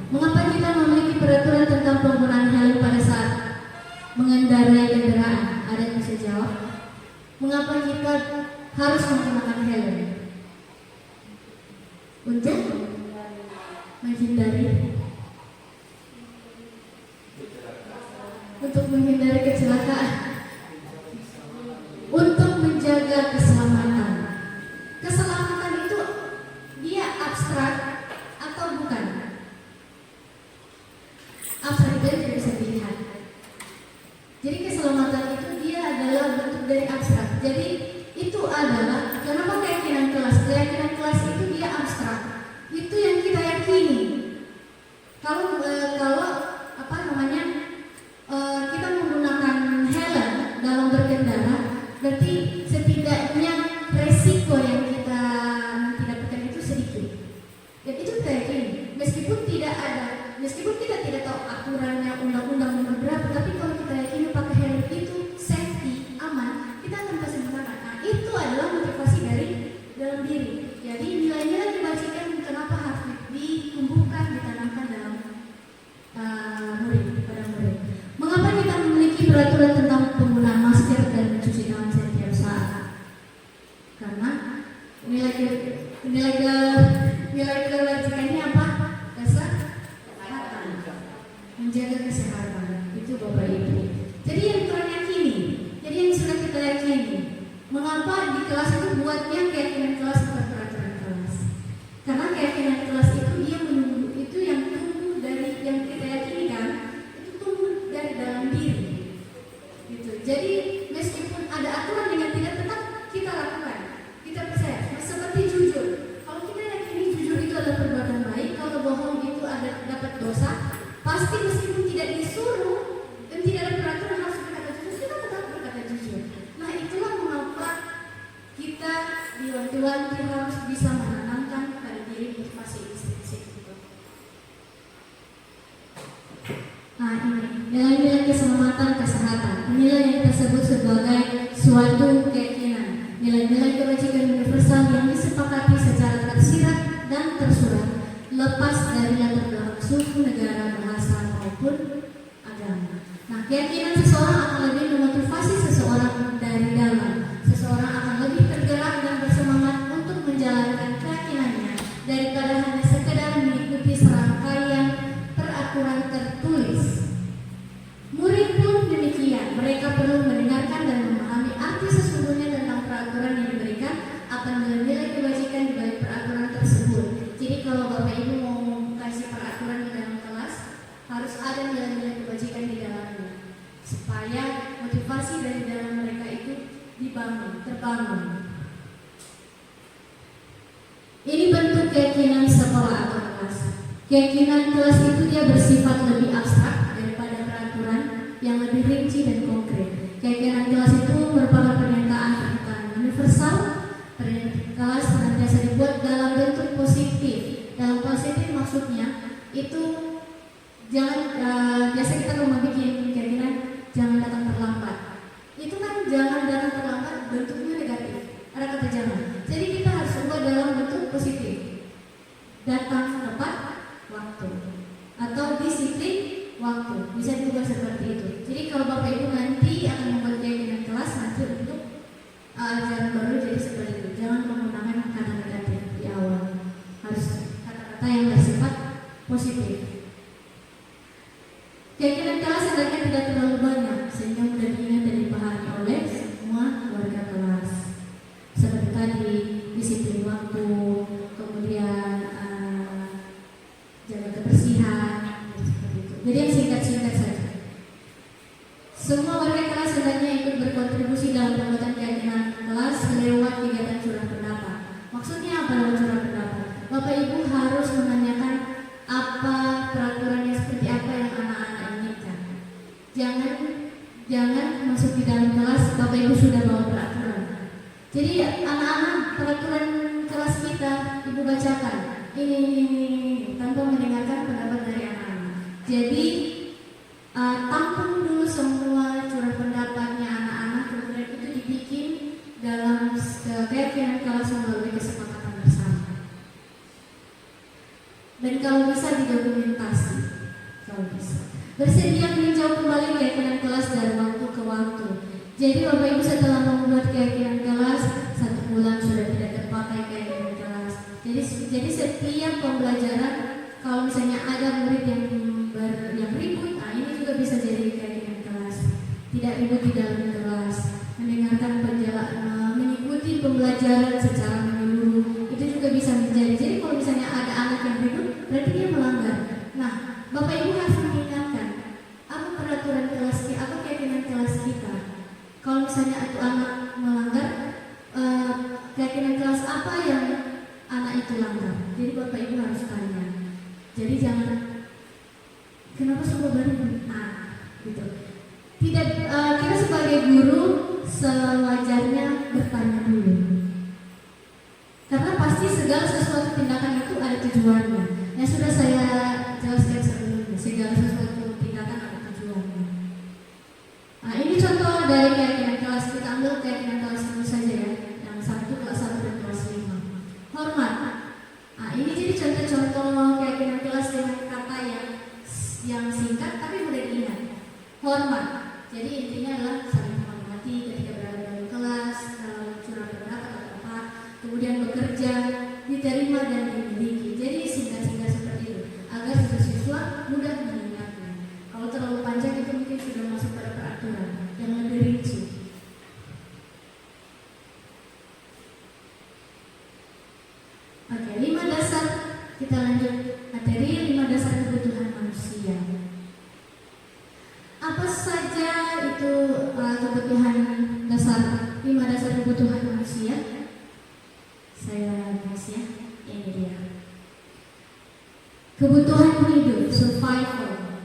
Mengapa kita memiliki peraturan tentang penggunaan helm pada saat mengendarai kendaraan? Ada yang bisa jawab? Mengapa kita harus menggunakan helm? Untuk menghindari kecelakaan, untuk menjaga keselamatan. Keselamatan itu dia abstrak atau bukan? Abstrak itu tidak bisa dilihat. Jadi keselamatan itu dia adalah bentuk dari abstrak. Jadi itu adalah kenapa keyakinan kelas? Keyakinan kelas itu dia abstrak. Itu yang kita yakini. Kalau kita menggunakan helm dalam berkendara, berarti setidaknya resiko yang kita nanti dapatkan itu sedikit. Dan itu kita yakini. Meskipun kita tidak tahu aturannya undang-undang nomor berapa, tapi kalau kita yakini pakai helm itu safety, aman, kita akan pasti menggunakan. Nah, itu adalah motivasi dari dalam diri. Jadi nilai-nilai kebajikan kenapa harus ditumbuhkan, ditanamkan dalam pada murid. Mengapa kita memiliki peraturan tentang penggunaan masker dan mencuci tangan setiap saat? Karena nilai kebajikannya apa? Kesehatan, menjaga kesehatan. Itu Bapak Ibu. Jadi yang kita yakini, jadi yang sudah kita yakini. Mengapa di kelas itu buatnya keyakinan kelas bukan peraturan kelas? Karena keyakinan kelas itu dia menunggu, itu yang tumbuh dari yang kita yakini kan, itu tumbuh dari dalam diri. Gitu. Jadi meskipun ada aturan dengan tidak tetap kita lakukan, kita percaya. Seperti jujur. Kalau kita yakini jujur itu adalah perbuatan baik, kalau bohong itu ada dapat dosa, pasti meskipun tidak disuruh dan tidak ada peraturan harus berkata jujur, kita tetap berkata jujur. Nah itulah mengapa kita diwanti-wanti harus bisa menanamkan pada diri motivasi intrinsik itu. Nah ini nilai-nilai keselamatan kesehatan. Nilai yang tersebut sebagai suatu keyakinan. Nilai-nilai kebajikan universal yang disepakati secara tersirat dan tersurat, lepas dari latar belakang suku, negara, bahasa maupun agama. Nah, keyakinan seseorang akan lebih memotivasi seseorang dari dalam. Seseorang akan lebih tergerak dan bersemangat untuk menjalankan keyakinannya daripada hanya sekedar mengikuti serangkaian peraturan tertulis. Murid pun demikian. Mereka perlu mendengarkan dan memahami arti sesungguhnya tentang peraturan yang diberikan, akan nilai kebajikan di balik peraturan tersebut. Jadi kalau Bapak Ibu mau kasih peraturan di dalam kelas, harus ada nilai-nilai kebajikan di dalamnya, supaya motivasi dari dalam mereka itu terbangun. Ini bentuk keyakinan sekolah atau kelas. Keyakinan kelas itu dia bersifat lebih abstrak daripada peraturan yang lebih rinci dan konkret. Keyakinan kelas itu merupakan pernyataan universal. Pernyataan kelas senantiasa dibuat dalam bentuk positif. Dalam positif maksudnya itu jangan biasa kita kalau membuat keyakinan jangan datang terlambat. Itu kan jangan datang terlambat bentuknya negatif. Ada kata jangan. Jadi kita harus ubah dalam bentuk positif. Datang tepat waktu atau disiplin waktu, bisa diubah seperti itu. Jadi kalau Bapak Ibu nanti akan membuat keyakinan kelas nanti untuk ajaran baru jadi seperti itu. Jangan menggunakan kata negatif di awal, harus kata-kata yang bersifat positif. Keyakinan kelas hendaknya tidak terlalu banyak sehingga mudah diingat dan dipahami oleh semua warga kelas. Seperti tadi, disiplin waktu, kemudian jaga kebersihan, seperti itu. Jadi yang singkat-singkat saja. Semua warga kelas hendaknya ikut berkontribusi dalam pembuatan keyakinan kelas lewat kegiatan curah pendapat. Maksudnya apa lewat curah pendapat? Bapak Ibu harus menanyakan apa peraturannya seperti apa yang anak-anak inginkan. Jangan masuk di dalam kelas Bapak Ibu sudah bawa peraturan. Jadi anak-anak peraturan kelas kita Ibu bacakan ini tanpa mendengarkan pendapat dari anak-anak. Jadi tampung dulu semua curah pendapatnya anak-anak, kemudian itu dibikin dalam keyakinan kelas melalui kesepakatan bersama. Dan kalau bisa didokumentasi, kalau bisa. Bersedia meninjau kembali keyakinan kelas dari waktu ke waktu. Jadi Bapak Ibu setelah membuat keyakinan kelas 1 bulan sudah tidak terpakai keyakinan kelas. Jadi setiap pembelajaran kalau misalnya ada murid yang ribut, ini juga bisa jadi keyakinan kelas. Tidak ribut di dalam kelas, mendengarkan mengikuti pembelajaran secara menyeluruh, itu juga bisa menjadi. Jadi kalau misalnya ada anak yang ribut, berarti dia melanggar. Nah, Bapak Ibu harus mengingatkan apa peraturan kelas kita, apa keyakinan kelas kita. Kalau misalnya itu anak melanggar, keyakinan kelas apa yang anak itu langgar. Jadi Bapak Ibu harus tanya. Jadi jangan kenapa semua baru gitu. Tidak, kita sebagai guru sewajarnya bertanya dulu. Karena pasti segala sesuatu tindakan itu ada tujuannya. Yang sudah saya jelaskan sebelumnya, segala sesuatu tindakan ada tujuannya. Nah, ini contoh dari keyakinan kelas. Kita ambil keyakinan kelas itu saja ya, yang 1, kelas 1 dan kelas 5. Hormat. Nah, ini jadi contoh-contoh keyakinan kelas dengan kata yang singkat tapi mudah diingat. Hormat. Jadi intinya adalah saling menghormati ketika berada dalam kelas, curah pendapat atau apa, kemudian bekerja, diterima dan dimiliki. Jadi singkat-singkat seperti itu agar siswa mudah mengingatnya. Kalau terlalu panjang itu mungkin sudah masuk pada peraturan yang lebih rinci. Oke, 5 dasar, kita lanjut materi 5 dasar kebutuhan manusia. Apa saja itu kebutuhan dasar, 5 dasar kebutuhan manusia? Saya bahas ya, ini dia. Kebutuhan hidup, survival.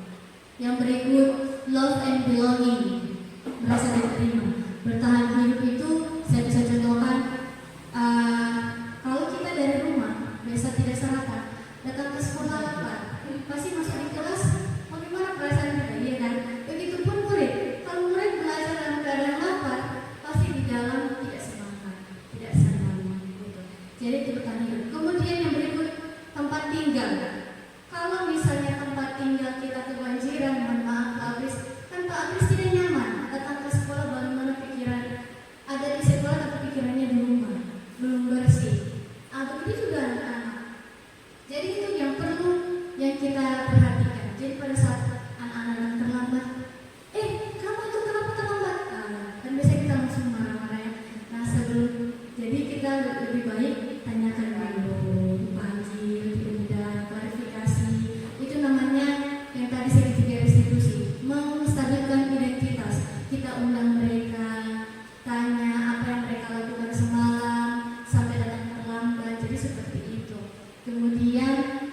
Yang berikut, love and belonging, merasa diterima. Bertahan hidup itu saya bisa contohkan. Kalau kita dari rumah biasa tidak sarapan, datang ke sekolah lapar, pasti masuk di kelas, bagaimana perasaan kita, iya kan? Begitupun murid, kalau murid belajar dalam keadaan lapar, pasti di dalam tidak semangat, tidak senang gitu. Jadi itu bertahan hidup. Kemudian yang berikut, tempat tinggal. Kalau misalnya tempat tinggal kita kebanjiran, mohon maaf Pak Apris, kan Pak Apris tidak nyaman datang ke sekolah, bagaimana pikiran ada di sekolah tapi pikirannya di rumah, belum bersih. Begitu juga anak-anak. Jadi itu yang perlu yang kita perhatikan. Jadi pada saat anak-anak terlambat, kamu itu kenapa terlambat? Kan biasanya kita langsung marah-marah ya. Nah sebelum, jadi kita lebih baik tanyakan dulu, dipanggil, diundang, klarifikasi. Itu namanya yang tadi segitiga restitusi, menstabilkan identitas. Kita undang mereka, tanya apa yang mereka lakukan semalam sampai datang terlambat. Jadi seperti itu. Kemudian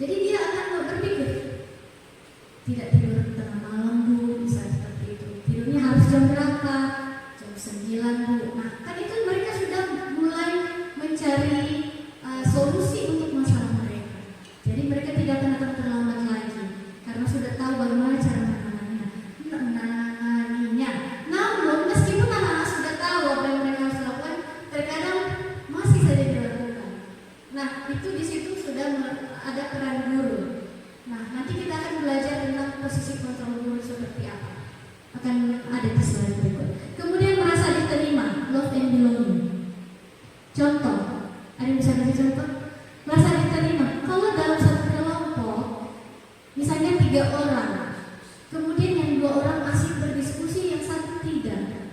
Jadi dia akan berpikir, tidak tidur tengah malam Bu, bisa seperti itu. Tidurnya harus jam berapa? Jam 9 Bu. Nah, kan itu mereka sudah mulai mencari solusi untuk masalah mereka. Jadi mereka tidak akan terlambat lagi karena sudah tahu bagaimana cara menanganinya. Namun meskipun anak-anak sudah tahu apa yang mereka harus lakukan, terkadang masih saja dilakukan. Nah, itu di situ sudah ada peran guru. Nah, nanti kita akan belajar tentang posisi kontrol guru seperti apa. Akan ada di slide berikut. Kemudian merasa diterima, love and belonging. Contoh, ada yang bisa kasih contoh? Merasa diterima. Kalau dalam satu kelompok, misalnya 3 orang, kemudian yang 2 orang asik berdiskusi, yang satu tidak.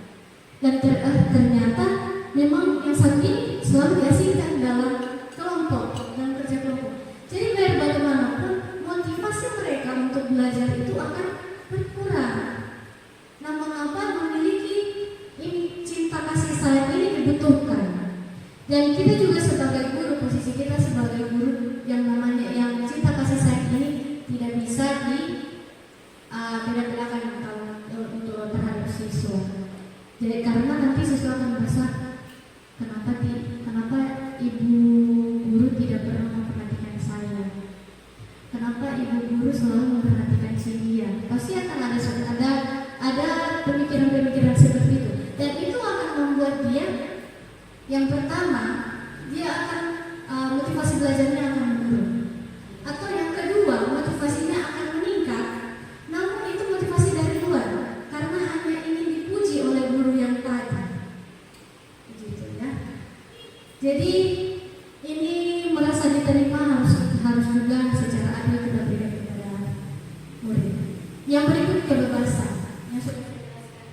Dan ternyata memang yang satu ini selalu diasingkan dalam kelompok, dalam kerja kelompok. Jadi biar bagaimanapun motivasi mereka untuk belajar itu akan berkurang. Nah, mengapa memiliki ini cinta kasih sayang ini dibutuhkan? Dan kita juga sebagai guru, posisi kita sebagai guru yang namanya yang cinta kasih sayang ini tidak bisa beda-bedakan untuk terhadap siswa. Jadi karena nanti siswa akan merasa kenapa ibu guru tidak pernah memperhatikan saya? Kenapa ibu guru selalu memperhatikan si dia? Pasti akan ada pemikiran-pemikiran seperti itu. Dan itu akan membuat dia, yang pertama, dia akan motivasi belajarnya akan menurun. Atau yang kedua, motivasinya akan meningkat. Namun itu motivasi dari luar, karena hanya ingin dipuji oleh guru yang tadi. Gitu ya. Jadi ini merasa diterima harus juga secara adil kita berikan kepada murid. Yang berikut kebebasan. Yang sudah saya jelaskan.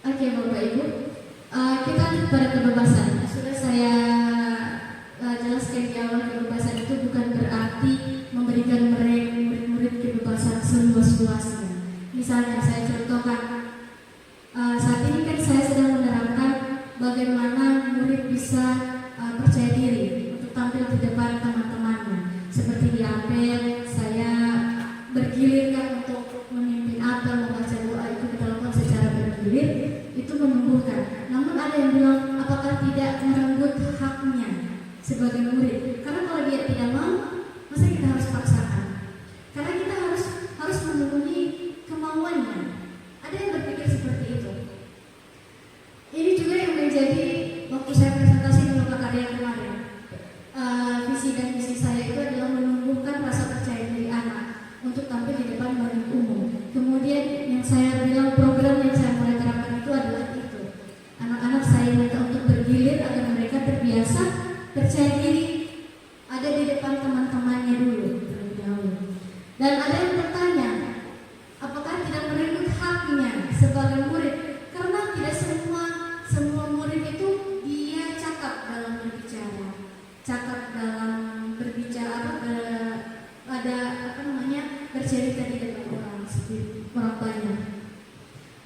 Oke Bapak Ibu, kita lanjut pada kebebasan. Sudah saya jelaskan di awal, kebebasan itu bukan berarti memberikan murid-murid kebebasan seluas-luasnya. Misalnya saya contohkan, saat ini kan saya sedang menerapkan bagaimana murid bisa percaya diri untuk tampil di depan teman-temannya. Seperti di apel, saya bergilirkan untuk memimpin apel, membaca doa, itu kita lakukan secara bergilir. Itu menumbuhkan. Namun ada yang bilang apakah tidak merenggut haknya sebagai murid? Karena kalau dia tidak mau, masa kita harus paksakan? Karena kita harus memenuhi kemauannya. Ada yang berpikir seperti itu. Ini juga yang menjadi waktu saya presentasi di Loka Karya kemarin. Visi dan misi saya itu adalah menumbuhkan rasa percaya diri anak untuk tampil di depan murid umum. Kemudian yang saya bilang program yang saya mulai terapkan itu adalah itu. Anak-anak saya minta untuk bergilir agar mereka terbiasa percaya diri ada di depan teman-temannya dulu terlebih dahulu. Dan ada yang bertanya, apakah tidak merenggut haknya sebagai murid? Karena tidak semua murid itu dia cakap dalam berbicara, bercerita di depan orang banyak.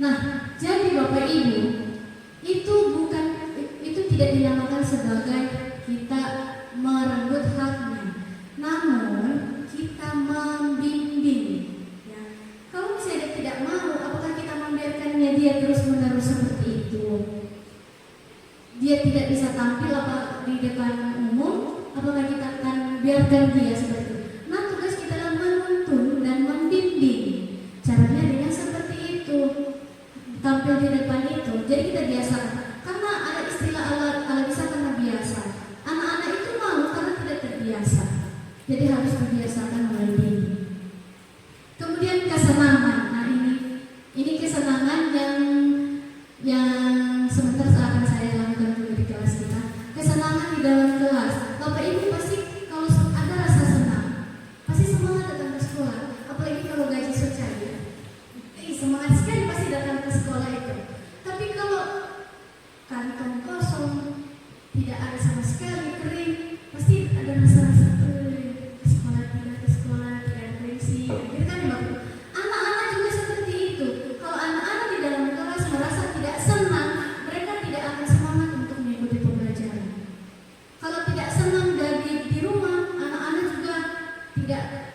Nah, jadi Bapak Ibu, itu tidak dinamakan sebagai kita merenggut haknya, namun kita membimbing. Ya. Kalau misalnya dia tidak mau, apakah kita membiarkannya dia terus-menerus seperti itu? Dia tidak bisa tampil di depan umum, apakah kita akan biarkan dia seperti itu? Nah, tugas kita adalah menuntun dan membimbing. Caranya dengan seperti itu, tampil di depan itu. Jadi kita biasakan. Karena ada istilah ala bisa karena biasa. Anak-anak itu mau karena tidak terbiasa. Jadi harus dibiasakan mulai dini.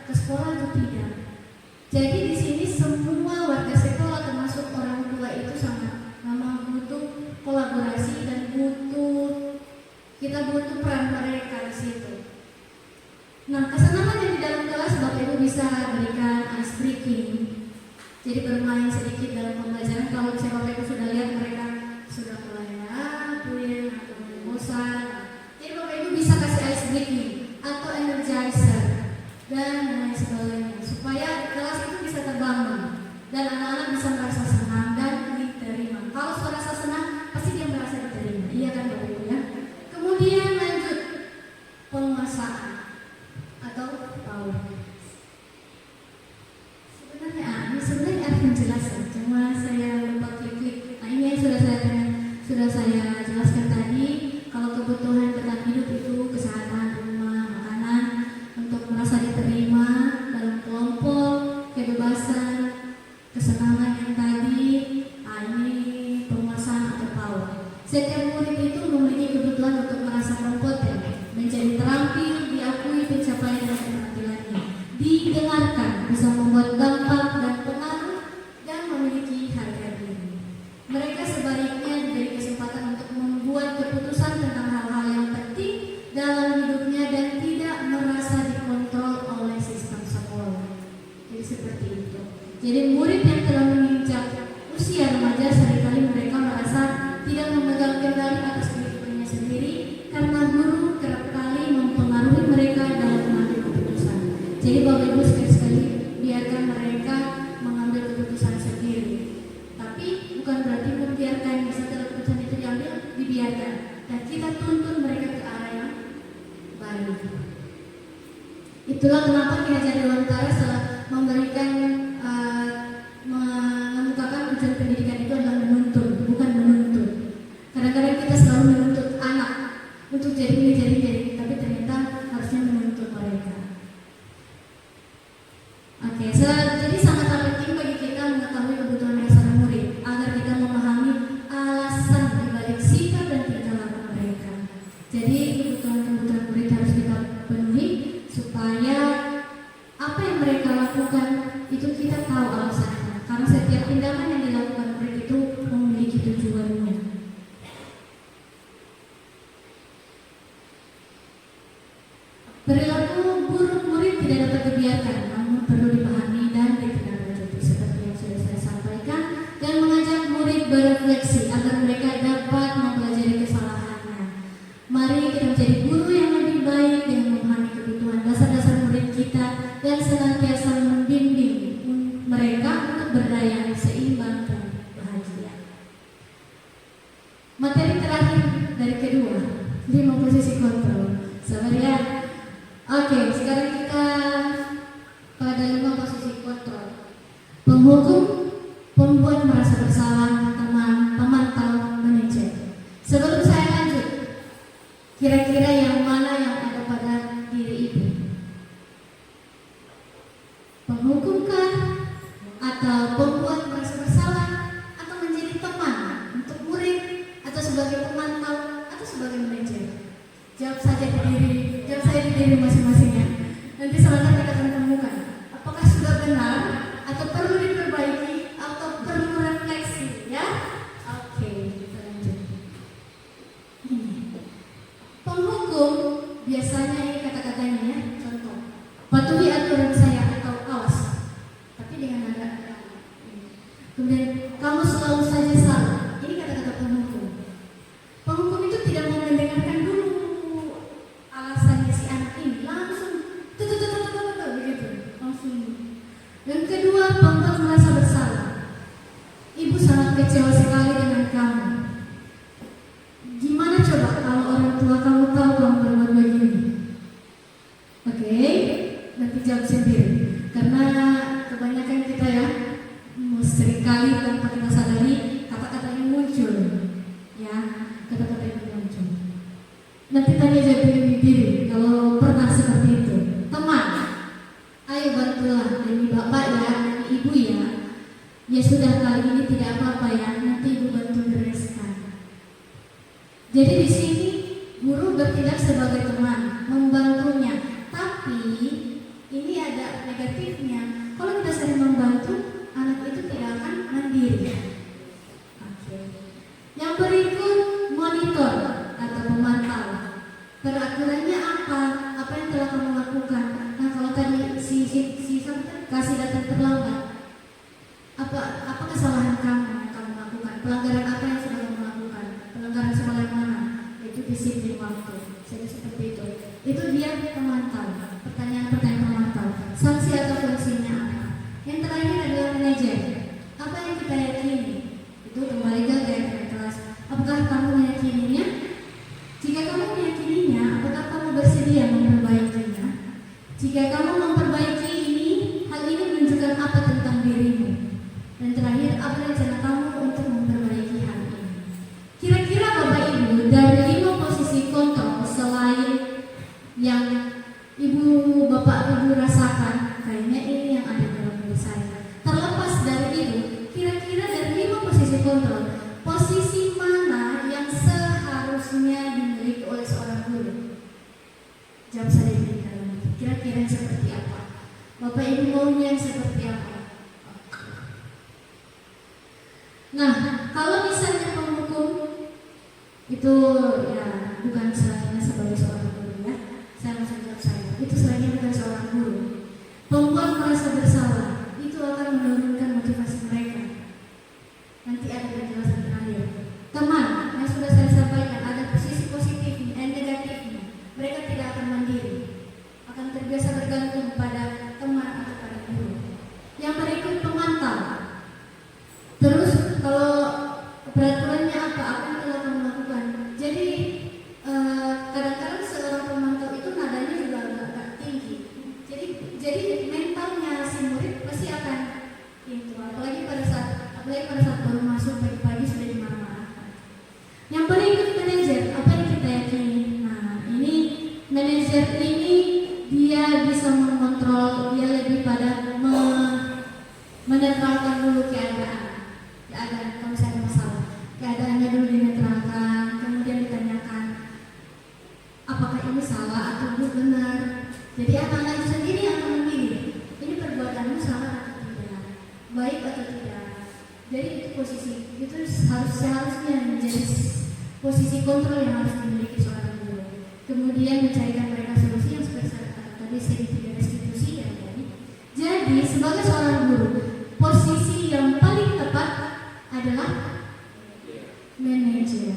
ke sekolah atau tidak. Jadi di sini semua warga sekolah termasuk orang tua itu sangat memang butuh kolaborasi dan kita butuh peran mereka di situ. Nah, kesenangan yang di dalam kelas Bapak Ibu bisa berikan ice breaking. Jadi bermain sedikit dalam pembelajaran. Kalau misalnya Bapak Ibu sudah lihat mereka sudah mulai puyeng atau mulai bosan, jadi Bapak Ibu bisa kasih ice breaking atau energizer dan lain sebagainya supaya kelas itu bisa terbangun dan anak-anak bisa merasa senang dan diterima. Kalau sudah merasa senang, pasti dia merasa diterima. Iya kan Bapak Ibu ya? Kemudian lanjut penguasaan atau power. Sebenarnya ada penjelasan, cuma saya lupa klik. Nah, ini yang sudah saya jelaskan tadi. Kalau kebutuhan bertahan hidup itu kesehatan, rumah, makanan, untuk merasa diterima dalam kelompok, kebebasan, kesenangan yang tadi. Nah, ini penguasaan atau power. Setiap murid itu memiliki kebutuhan untuk merasa kompeten, menjadi terampil, diakui pencapaian dan keterampilannya, didengarkan, bisa membuat dampak dan pengaruh, dan memiliki harga diri. Mereka sebaliknya diberi kesempatan untuk membuat keputusan tentang hal-hal yang penting dalam hidupnya dan tidak merasa dikontrol oleh sistem sekolah. Jadi seperti itu. Jadi murid yang telah menginjak usia remaja seringkali mereka merasa tidak memegang kendali atas kehidupannya sendiri karena guru kerap kali mempengaruhi mereka dalam mengambil keputusan. Jadi Bapak Ibu sekali-sekali biarkan mereka mengambil keputusan sendiri. Tapi bukan berarti membiarkan setelah keputusan itu diambil dibiarkan, dan kita tuntun mereka ke arah yang baik. Itulah kenapa Ki Hajar Dewantara setelah memberikan mengemukakan tujuan pendidikan itu adalah menuntun, bukan menuntut. Kadang-kadang kita selalu menuntut anak untuk jadi ini, tapi ternyata harusnya menuntut mereka. Oke, jadi sangat penting bagi kita mengetahui kebutuhan dasar murid agar kita memahami alasan dibalik sikap dan tingkah laku mereka. Jadi kebutuhan murid harus kita penuhi supaya apa yang mereka lakukan itu kita tahu alasannya. Karena setiap tindakan yang dilakukan murid itu memiliki tujuannya. Perilaku buruk murid tidak dapat dibiarkan, namun perlu dipahami dan ditindaklanjuti seperti yang sudah saya sampaikan, dan mengajak murid berefleksi agar mereka dapat mempelajari kesalahannya. Mari kita menjadi guru yang lebih baik dengan memahami kebutuhan dasar-dasar murid kita dan senantiasa membimbing mereka untuk berdaya, seimbang dan bahagia. Materi terakhir dari kedua, 5 posisi kontrol. Sabar ya. Oke, sekarang kita pada 5 posisi kontrol. Penghukum, pembuat merasa bersalah, teman, pemantau, manajer. Sebelum saya lanjut, kira-kira yang mana yang ada pada diri ibu? Penghukumkah? Atau pembuat merasa bersalah? Atau menjadi teman untuk murid? Atau sebagai pemantau? Atau sebagai manajer? Jawab saja di diri masing-masing ya. Nanti selanjutnya kita akan temukan apakah sudah benar atau perlu diperbaiki atau perlu refleksi ya. Oke, kita lanjut. Penghukum biasanya ini kata-katanya ya. Contoh, patuhi aturan saya atau awas. Tapi dengan nada. Kemudian kamu selalu saja salah. Ini kata-kata penghukum. Penghukum itu tidak mau mendengarkan dulu alasannya si anak ini, langsung begitu, langsung. Yang kedua, pembuat merasa bersalah. Ibu sangat kecewa sekali dengan kamu. Gimana coba kalau orang tua kamu tahu kamu berbuat begini? Oke, nanti jawab sendiri. Karena kebanyakan kita ya, seringkali tanpa kita sadari kata-katanya muncul, ya, kata-katanya muncul. Nanti tanya jadi diri kalau pernah seperti itu. Teman, ayo bantulah demi bapak ya, demi ibu ya. Ya sudah, kali ini tidak apa-apa ya, nanti ibu bantu bereskan. Jadi di sini guru bertindak sebagai teman, membantunya. Tapi ini ada negatifnya, kalau kita sering membantu, anak itu tidak akan mandiri. Oke. Yang berikut, monitor atau memantau. Peraturannya apa? Apa yang telah kamu lakukan? Nah, kalau tadi si kasih datang terlambat, apa kesalahan kamu yang kamu lakukan? Pelanggaran apa yang sudah kamu lakukan? Pelanggaran sekolah yang mana? Itu disiplin waktu. Jadi seperti itu. Itu dia pemantau. Pertanyaan-pertanyaan pemantau. Sanksi atau fungsinya apa? Yang terakhir adalah manajer. Apa yang kita yakini? Itu kembali ke kelas. Apakah kamu meyakininya? Jika kamu meyakininya, apakah kamu bersedia memperbaikinya? Jika kamu memperbaiki ini, hal ini menunjukkan apa tentang dirimu? Dan terakhir, apa rencana kamu untuk memperbaiki hal ini? Kira-kira Bapak Ibu, dari 5 posisi kontrol selain yang Bapak Ibu rasakan, kayaknya ini yang ada dalam diri saya. Terlepas dari itu, kira-kira dari 5 posisi kontrol, posisi mana yang seharusnya dimiliki oleh seorang guru? Jawab saya di dalam. Kira-kira seperti apa? Bapak Ibu maunya seperti apa? Nah, kalau misalnya penghukum itu ya bukan selainnya sebagai seorang guru ya. Saya langsung jawab saya. Itu selainnya bukan seorang guru. Pembuat merasa bersalah itu akan menurunkan motivasi mereka. Nanti ada penjelasan terakhir. Teman yang sudah saya sampaikan ada posisi positif dan negatifnya. Mereka tidak akan mandiri, akan terbiasa bergantung pada teman atau pada guru. Yang berikut pemantau. Terus kalau peraturannya apa yang telah kamu lakukan? Jadi kadang-kadang seorang pemantau itu nadanya juga agak tinggi. Jadi mentalnya si murid pasti akan itu. Apalagi pada saat baru masuk pagi-pagi sudah dimarah-marahkan. Yang berikut manajer, apa yang kita yakini? Nah, ini manajer ini dia bisa mengontrol, dia lebih pada menetralkan dulu keadaan kalau misalnya masalah. Keadaannya dulu dinetralkan, kemudian ditanyakan apakah ini salah atau benar. Jadi anak-anak itu sendiri yang akan memilih ini perbuatanmu salah atau tidak, baik atau tidak. Jadi itu posisi, itu seharusnya menjadi posisi kontrol yang harus dimiliki seorang guru. Kemudian mencarikan mereka solusi yang seperti saya katakan tadi, segitiga restitusi ya. Jadi sebagai seorang guru, posisi yang paling tepat adalah manajer.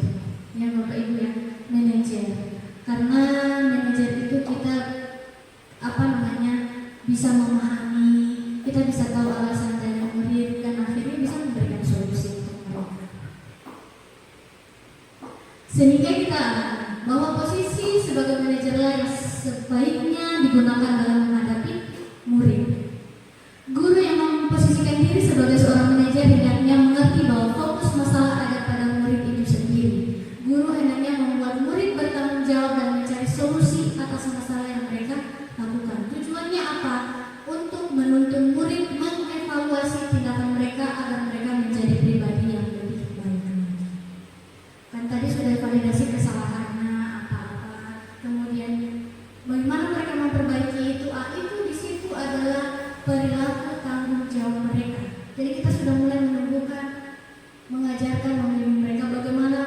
Ya Bapak Ibu ya, manajer. Karena manajer itu kita bisa memahami, kita bisa tahu alasan dari murid dan akhirnya bisa memberikan solusi untuk mereka. Sehingga kita bahwa posisi sebagai manajer lain sebaiknya digunakan dalam menghadapi murid. Guru yang memposisikan diri sebagai seorang manajer hendaknya mengerti bahwa fokus masalah ada pada murid itu sendiri. Guru hendaknya membuat murid bertanggung jawab dan mencari solusi atas masalah yang mereka lakukan. Tujuannya apa? Untuk menuntun murid mengevaluasi tindakan mereka agar mereka menjadi pribadi yang lebih baik. Kan tadi sudah validasi kesalahannya apa-apa, kemudian bagaimana mereka memperbaiki itu. Itu di situ adalah perilaku tanggung jawab mereka. Jadi kita sudah mulai menumbuhkan, mengajarkan, membimbing mereka bagaimana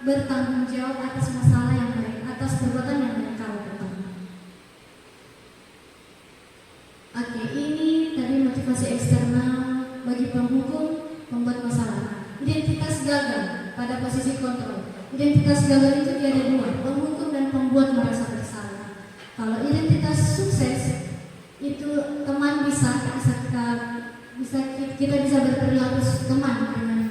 bertanggung jawab atas masalah yang mereka, atas perbuatan yang mereka lakukan. Oke, ini tadi motivasi eksternal bagi penghukum pembuat masalah. Identitas gagal pada posisi kontrol. Identitas gagal itu ada dua, penghukum dan pembuat merasa bersalah. Kalau identitas sukses itu teman kita bisa berperilaku teman dengan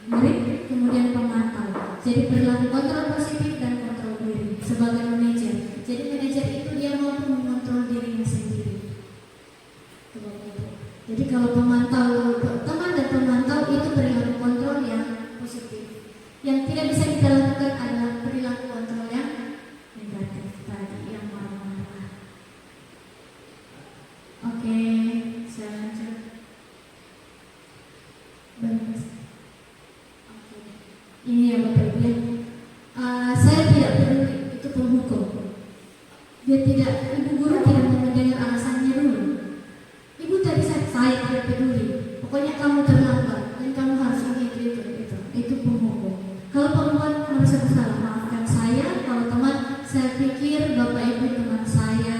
murid, kemudian pemantau. Jadi perilaku kontrol positif dan kontrol diri sebagai manajer. Jadi manajer itu dia mampu mengontrol dirinya sendiri. Jadi kalau pemantau, teman dan pemantau itu perilaku kontrol yang positif. Yang tidak bisa kita lakukan adalah perilaku kontrol yang negatif tadi, yang marah-marah. Oke, saya lanjut. Ini ya Bapak Ibu ya. Saya tidak peduli itu penghukum. Ibu guru tidak mau mendengar alasannya dulu. itu penghukum. Kalau pembuat merasa bersalah, maafkan saya. Kalau teman, saya pikir Bapak Ibu teman saya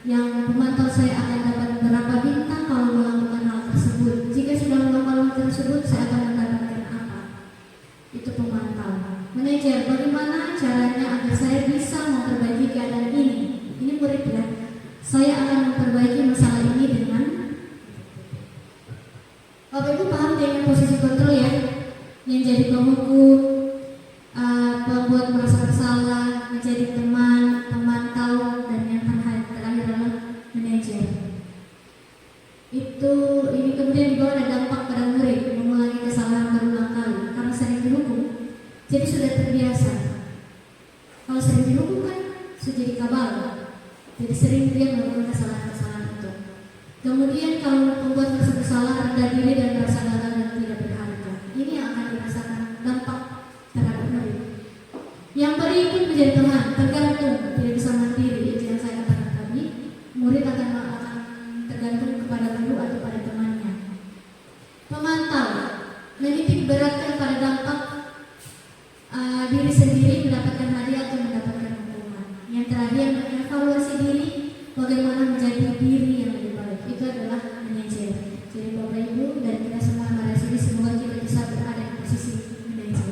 yang pemantau saya akan dapat berapa bintang kalau melakukan hal tersebut. Jika sudah melakukan hal tersebut, saya akan mendapatkan apa? Itu pemantau. Manajer, bagaimana caranya agar saya bisa memperbaiki keadaan ini? Ini murid ya. Saya akan memperbaiki masalah ini dengan Bapak Ibu paham dengan posisi kontrol ya? Yang jadi penghukum, pembuat merasa bersalah, menjadi teman, pemantau, dan yang terakhir adalah manajer. Ini kemudian dibawa ada dampak pada murid mengulangi kesalahan berulang kali karena sering dihukum, jadi sudah terbiasa. Kalau sering dihukum kan sudah jadi kabal, jadi sering dia melakukan kesalahan-kesalahan itu. Kemudian kalau pembuat merasa bersalah, rendah diri dan merasa gagal dan tidak berharga, ini yang akan dirasakan dampak terhadap murid. Yang berikut menjadi teman, tergantung, tidak bisa mandiri. Itu yang saya katakan tadi, murid akan tergantung kepada guru atau pada temannya. Pemantau, menitik beratkan pada dampak diri sendiri, mendapatkan hadiah atau mendapatkan hukuman. Yang terakhir, mengevaluasi diri, bagaimana menjadi diri yang lebih baik. Itu adalah manajer. Jadi Bapak Ibu dan kita semua yang ada di sini, semoga kita bisa berada di posisi manajer.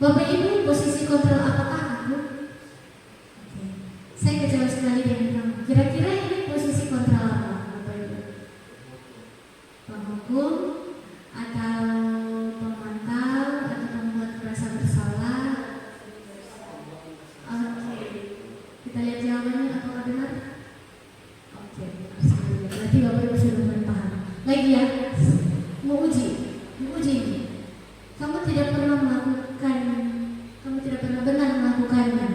Bapak Ibu, posisi kontrol apakah aku? Oke. Saya kecewa sekali dengan kamu. Kira-kira ini posisi kontrol apa, Bapak Ibu? Penghukum atau pemantau atau pembuat merasa bersalah? Oke. Kita lihat jawabannya apakah benar? Oke. Berarti Bapak Ibu sudah mulai paham. Lagi ya, mau uji ini. Kamu tidak pernah benar melakukannya.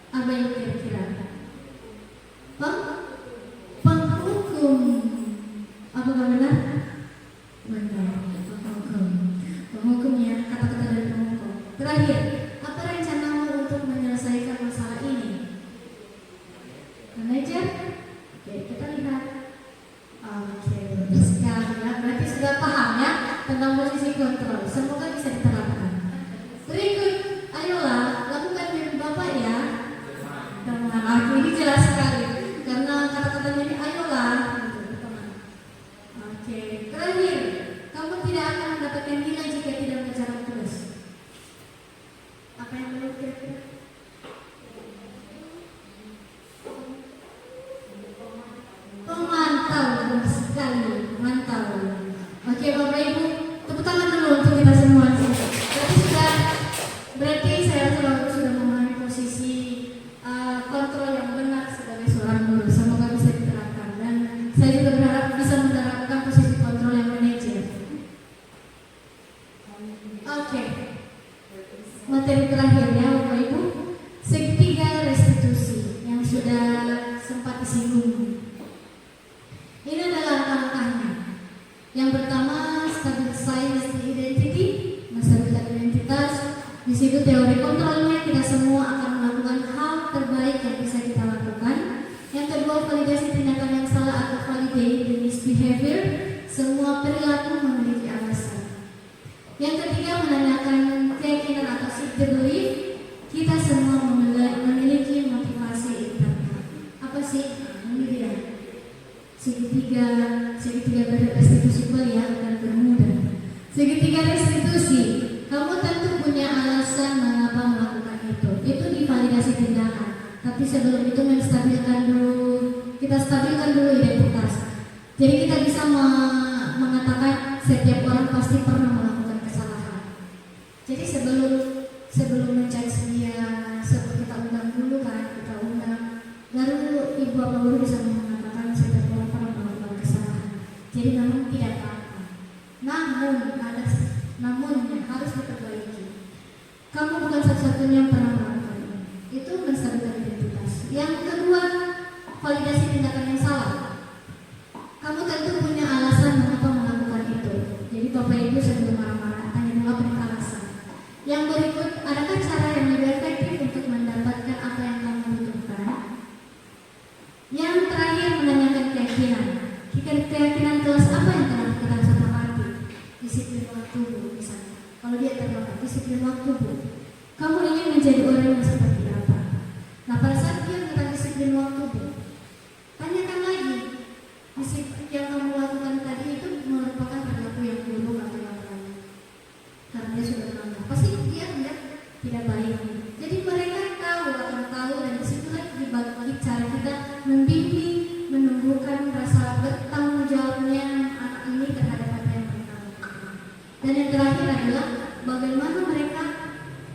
Apa yang kira-kira? Penghukum. Apakah benar? Benar. Penghukum ya, kata-kata dari penghukum. Terakhir, apa rencanamu untuk menyelesaikan masalah ini? Manajer? Oke, kita lihat. Oke, betul sekali ya. Berarti sudah paham ya tentang posisi kontrol. Semoga bisa diterapkan. Berikut, ayolah lakukan mimpi Bapak ya. Teman, ini jelas sekali karena kata-katanya ini ayolah. Oke, terakhir, kamu tidak akan mendapatkan nilai jika tidak mengejar terus. Apa yang perlu kira-kira? Pemantau, benar sekali, mantau. Oke Bapak Ibu, tepuk tangan dulu untuk kita semua. Berarti saya rasa Bapak sudah memahami posisi kontrol yang benar sebagai seorang guru. Semoga bisa diterapkan dan saya juga berharap bisa menerapkan posisi kontrol yang manajer. Oke, materi terakhir ya Bapak Ibu, segitiga restitusi yang sudah sempat disinggung. Ini adalah langkah-langkahnya. Yang pertama, stabilize the identity, menstabilkan identitas. Di situ teori kontrolnya, kita semua akan melakukan hal terbaik yang bisa kita lakukan. Yang kedua, validasi tindakan yang salah atau validate the misbehavior. Semua perilaku memiliki alasan. Yang ketiga, menanyakan keyakinan atau seek the belief. Kita semua memiliki motivasi internal. Apa sih? Ini dia. Segitiga restitusi ya akan bermudah. Segitiga restitusi, kamu tentu punya alasan mengapa melakukan itu. Itu divalidasi tindakan. Tapi sebelum itu kita stabilkan dulu identitas. Jadi kita bisa mengatakan setiap orang pasti pernah melakukan kesalahan. Jadi sebelum menjudge dia, kita undang dulu kan, baru ibu apa guru bisa mengatakan setiap orang pernah melakukan kesalahan. Jadi memang tidak apa-apa. Namun harus diperbaiki. Kamu bukan satu-satunya yang pernah melakukan ini. Itu menstabilkan identitas. Yang kedua, validasi tindakan yang salah. Kamu tentu punya alasan mengapa melakukan itu. Jadi Bapak Ibu sebelum marah-marah tanya dulu apa yang alasan. Yang berikut, adakah cara yang lebih efektif untuk mendapatkan apa yang kamu butuhkan? Yang terakhir, menanyakan keyakinan. Keyakinan kelas apa yang menjadi orang yang seperti apa? Nah, pada saat dia minta disiplin waktu, Bu, tanyakan lagi, disiplin yang kamu lakukan tadi itu merupakan perilaku yang buruk atau yang baik? Karena dia sudah melanggar, pasti dia tidak baik. Jadi mereka akan tahu, dan disitulah dibagi cara kita membimbing, menumbuhkan rasa bertanggung jawabnya anak ini terhadap apa yang mereka lakukan. Dan yang terakhir adalah bagaimana mereka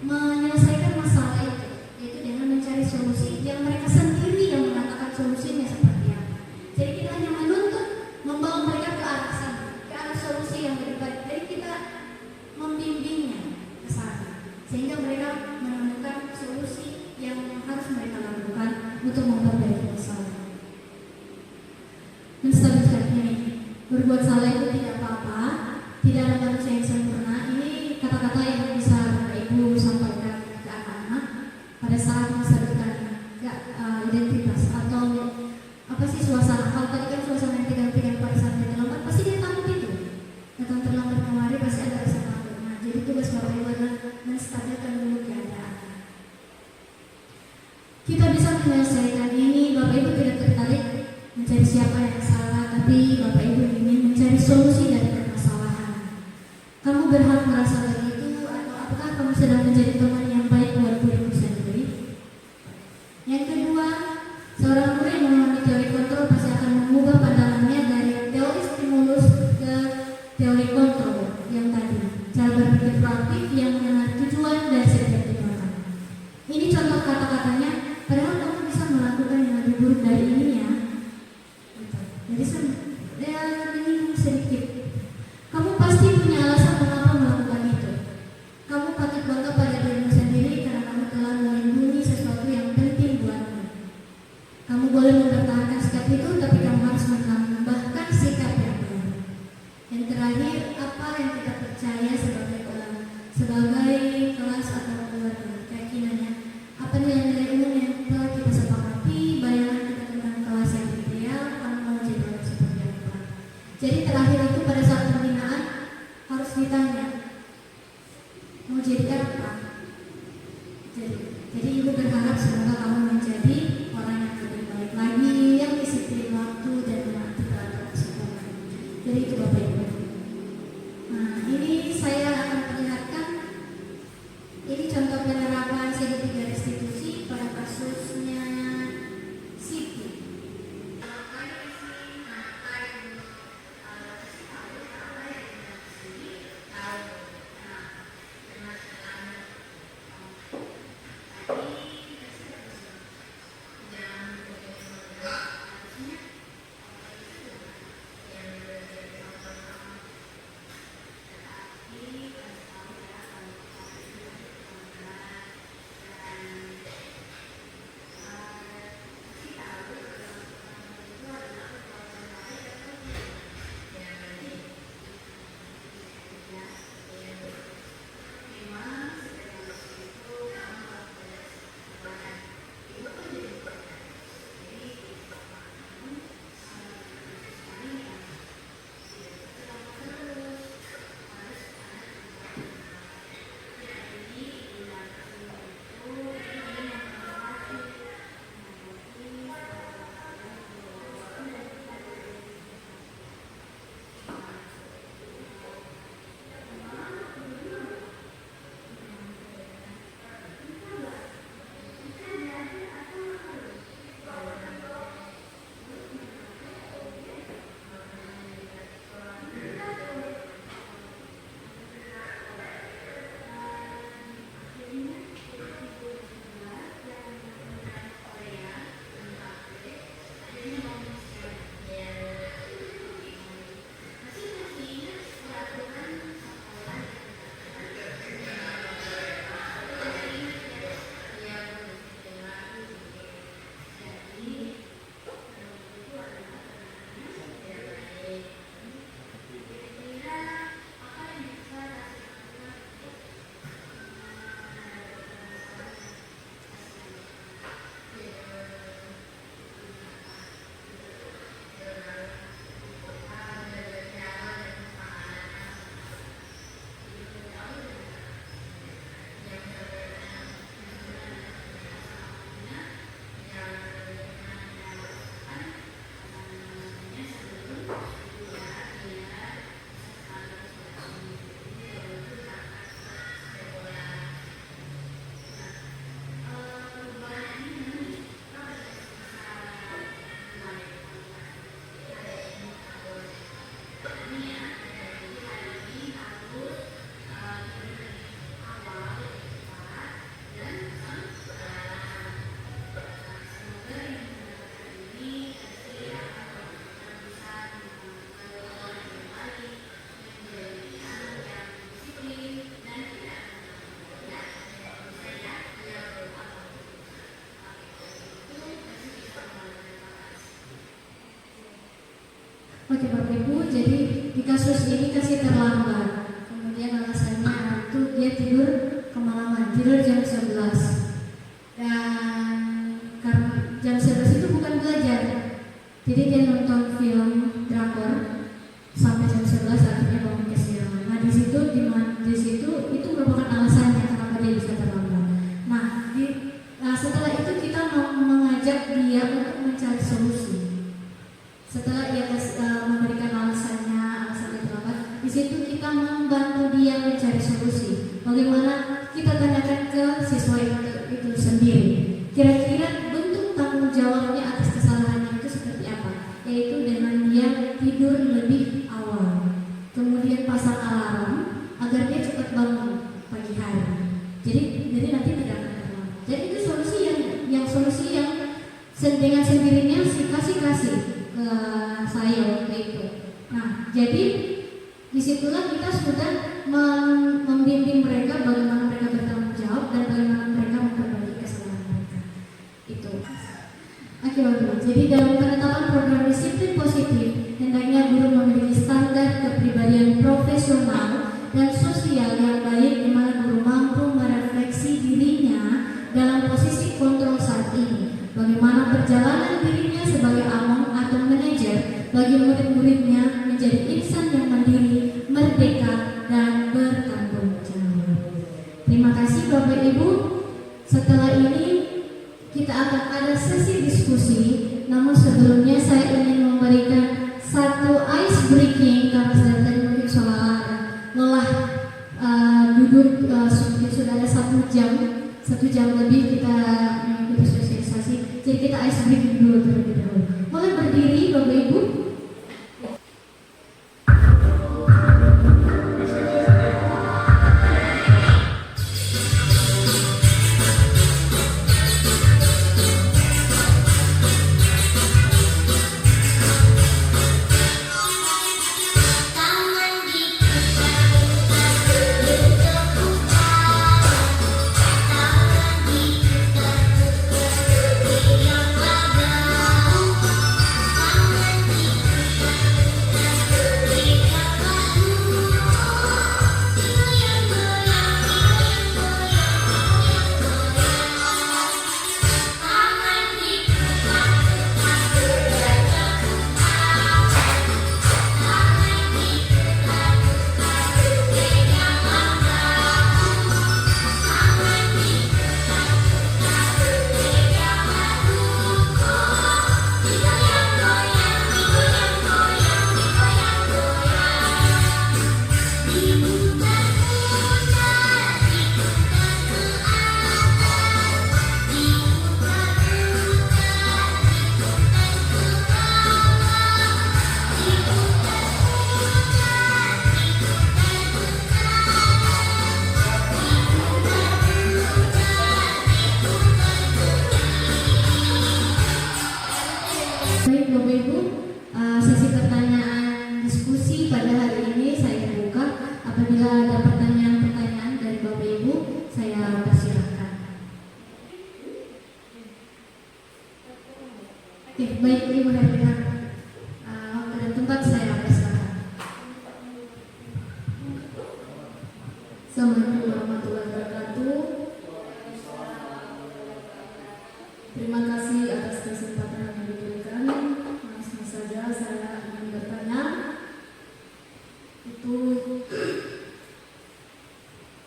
menyelesaikan masalah itu, yaitu dengan mencari solusi yang mereka sendiri yang mengatakan solusinya seperti apa. Jadi kita hanya menuntut, membawa mereka ke arah sana, ke arah solusi yang lebih baik. Jadi kita membimbingnya ke sana, sehingga mereka menemukan solusi yang harus mereka lakukan untuk memperbaiki masalah. Dan selanjutnya, berbuat salah itu tidak apa-apa, tidak ada manusia yang sempurna. Ini kata-kata yang bisa Bapak Ibu sampaikan ke anak-anak pada saat masa depan identitas atau apa sih suasana. Kalau tadi kan suasana yang tegang-tegang pada saat dia terlambat, pasti dia takut itu. Datang terlambat kemari pasti ada rasa takut. Nah, jadi tugas Bapak Ibu adalah menstabilkan dulu keadaan. Kita bisa menyelesaikan ini. Bapak Ibu tidak tertarik mencari siapa yang salah, tapi Bapak Ibu ingin mencari solusi dari permasalahan. Kamu berhak merasa begitu, atau apakah kamu sedang menjadi teman yang baik buat dirimu sendiri? Yang kedua, seorang guru yang memahami teori kontrol pasti akan mengubah pandangannya dari teori stimulus ke teori kontrol yang tadi, cara berpikir proaktif yang mengenal tujuan dan setiap tindakan. Ini contoh kata-katanya, padahal kamu bisa melakukan yang lebih buruk dari ini ya. Jadi menyinggung sedikit. Kamu pasti punya alasan mengapa melakukan itu. Kamu patut bangga pada dirimu sendiri karena kamu telah melindungi sesuatu yang penting buatmu. Kamu boleh mempertahankan sikap itu, tapi kamu harus menambahkan sikap yang baru. Yang terakhir, apa yang kita percaya sebagai kelas atau keluarga, keyakinannya. Apa nilai-nilai umum yang telah kita sepakati, bayangan kita tentang kelas yang ideal, kamu mau jadi orang seperti apa. Jadi terakhir itu pada saat pembinaan harus ditanya, mau jadi apa? Jadi ibu berharap semoga kamu menjadi orang yang lebih baik lagi, ya Oke Bapak Ibu, jadi di kasus ini kasih terlambat. Kemudian alasannya itu dia tidur kemalaman, tidur jam 11. Dan karena jam 11 itu bukan belajar. Jadi dia nonton film drakor sampai jam 11 akhirnya bangun kesiangan. Nah, di situ itu merupakan alasannya kenapa dia bisa terlambat. Nah, setelah itu kita mengajak dia untuk mencari solusi. Setelah ia memberikan alasan terlambat, di situ kita membantu dia mencari solusi. Bagaimana kita tanyakan ke siswa itu sendiri, kira-kira bentuk tanggung jawabnya atas kesalahannya itu seperti apa? Yaitu dengan dia tidur lebih awal, kemudian pasang alarm agar dia cepat bangun pagi hari. Jadi nanti tidak akan terlambat. Jadi itu solusi yang dengan sendirinya kasih ke saya waktu itu. Nah, jadi disitulah kita sudah membimbing mereka bagaimana mereka bertanggung jawab dan bagaimana mereka memperbaiki kesalahan mereka. Itu. Oke, Bapak. Jadi dalam penetapan program disiplin positif, hendaknya guru memiliki standar kepribadian profesional dan sosial yang baik, di mana guru mampu merefleksi dirinya dalam posisi kontrol saat ini. Bagaimana perjalanan dirinya sebagai among atau manajer bagi murid-muridnya menjadi insan yang mandiri, merdeka, dan bertanggung jawab. Terima kasih Bapak Ibu. Setelah ini kita akan ada sesi diskusi. Namun sebelumnya saya ingin memberikan satu ice breaking karena saya tadi mungkin soal lelah duduk sudah ada 1 jam lebih kita mengikuti sosialisasi. Jadi kita ice breaking dulu terlebih dahulu. Mulai berdiri Bapak Ibu. Baik Bapak Ibu, sesi pertanyaan diskusi pada hari ini saya buka. Apabila ada pertanyaan-pertanyaan dari Bapak Ibu, saya persilahkan. Oke, baik Ibu Herlina, pada tempat saya persilahkan. Assalamualaikum warahmatullahi wabarakatuh. Terima kasih atas kesempatan yang diberikan. Langsung saja saya ingin bertanya, itu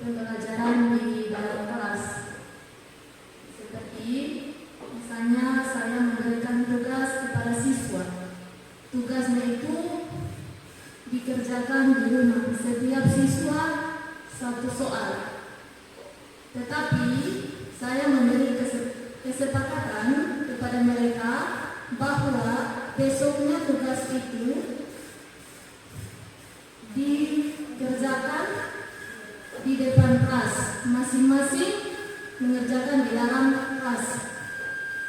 pembelajaran di dalam kelas. Seperti misalnya saya memberikan tugas kepada siswa. Tugasnya itu dikerjakan di rumah. Setiap siswa 1 soal. Tetapi saya memberi kesepakatan kepada mereka bahwa besoknya tugas itu dikerjakan di depan kelas, masing-masing mengerjakan di dalam kelas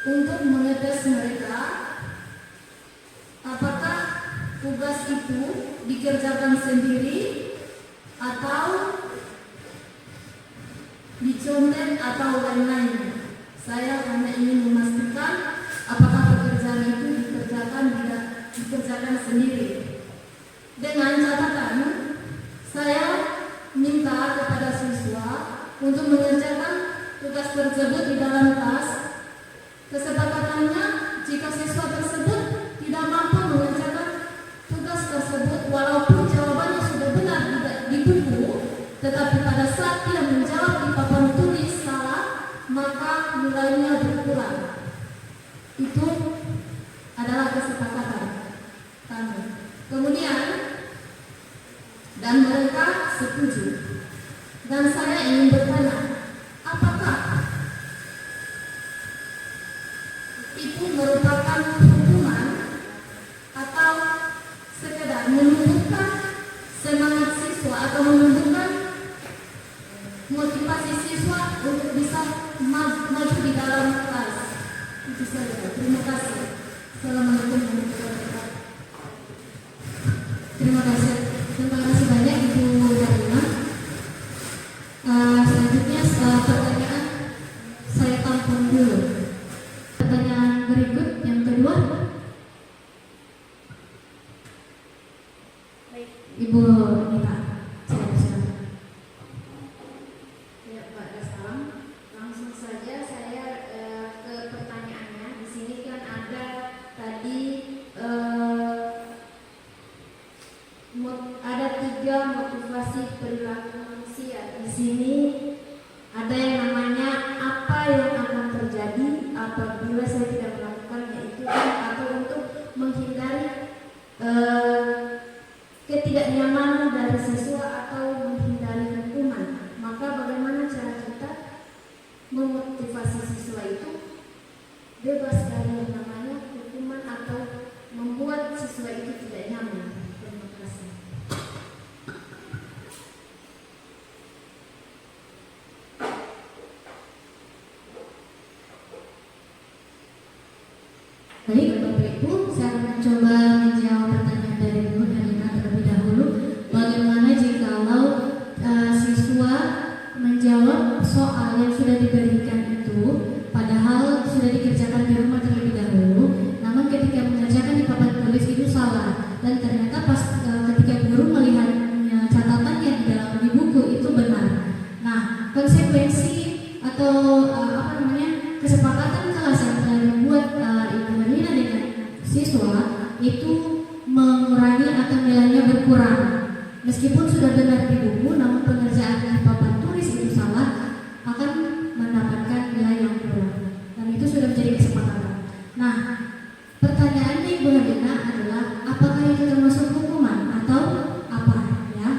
untuk mengetes mereka apakah tugas itu dikerjakan sendiri atau dicontek atau lain-lain. Saya hanya ingin memastikan apakah pekerjaan itu dikerjakan dikerjakan sendiri. Dengan catatan, saya minta kepada siswa untuk mengerjakan tugas tersebut di dalam kelas. Kesepakatannya, jika siswa tersebut tidak mampu mengerjakan tugas tersebut walaupun jawabannya sudah benar di buku, tetapi pada saat dia menjawab di papan tulis salah, maka nilainya berkurang. Itu adalah kesepakatan kami. Kemudian, dan mereka setuju. Dan saya ingin bertanya, apakah itu merupakan hukuman atau sekedar menumbuhkan semangat siswa atau menumbuhkan motivasi siswa untuk bisa maju di dalam kelas? Itu saja. Terima kasih. Assalamualaikum warahmatullahi wabarakatuh. Terima kasih. Terima kasih banyak Ibu Darina. Selanjutnya pertanyaan saya tampung dulu. Pertanyaan berikut yang kedua. Ibu Nita, silakan. Ya, Pak Dasalam, langsung saja saya ke pertanyaannya. Di sini kan ada tadi ada 3 motivasi perilaku manusia. Di sini ada yang namanya apa yang akan terjadi apabila saya tidak melakukannya, itu kan atau untuk menghindari ketidaknyamanan dari siswa atau menghindari hukuman. Maka bagaimana cara kita memotivasi siswa itu bebas dari yang namanya hukuman atau membuat siswa itu tidak nyaman? Terima kasih. Baik, Bapak Ibu, saya akan mencoba menjawab pertanyaan dari Bu Darina terlebih dahulu. Bagaimana jikalau siswa menjawab soal yang sudah diberikan itu, padahal sudah dikerjakan di rumah terlebih dahulu, namun ketika mengerjakan di papan tulis itu salah, dan ternyata pas ketika guru melihat catatan yang di dalam di buku itu benar. Nah, konsekuensi atau kesepakatan kelas yang telah dibuat Ibu Darina dengan siswa itu mengurangi atau nilainya berkurang. Meskipun sudah benar di buku, namun pengerjaan di papan tulis itu salah, akan mendapatkan nilai yang kurang. Dan itu sudah menjadi kesepakatan. Nah, pertanyaannya Ibu Darina adalah apakah itu termasuk hukuman atau apa ya?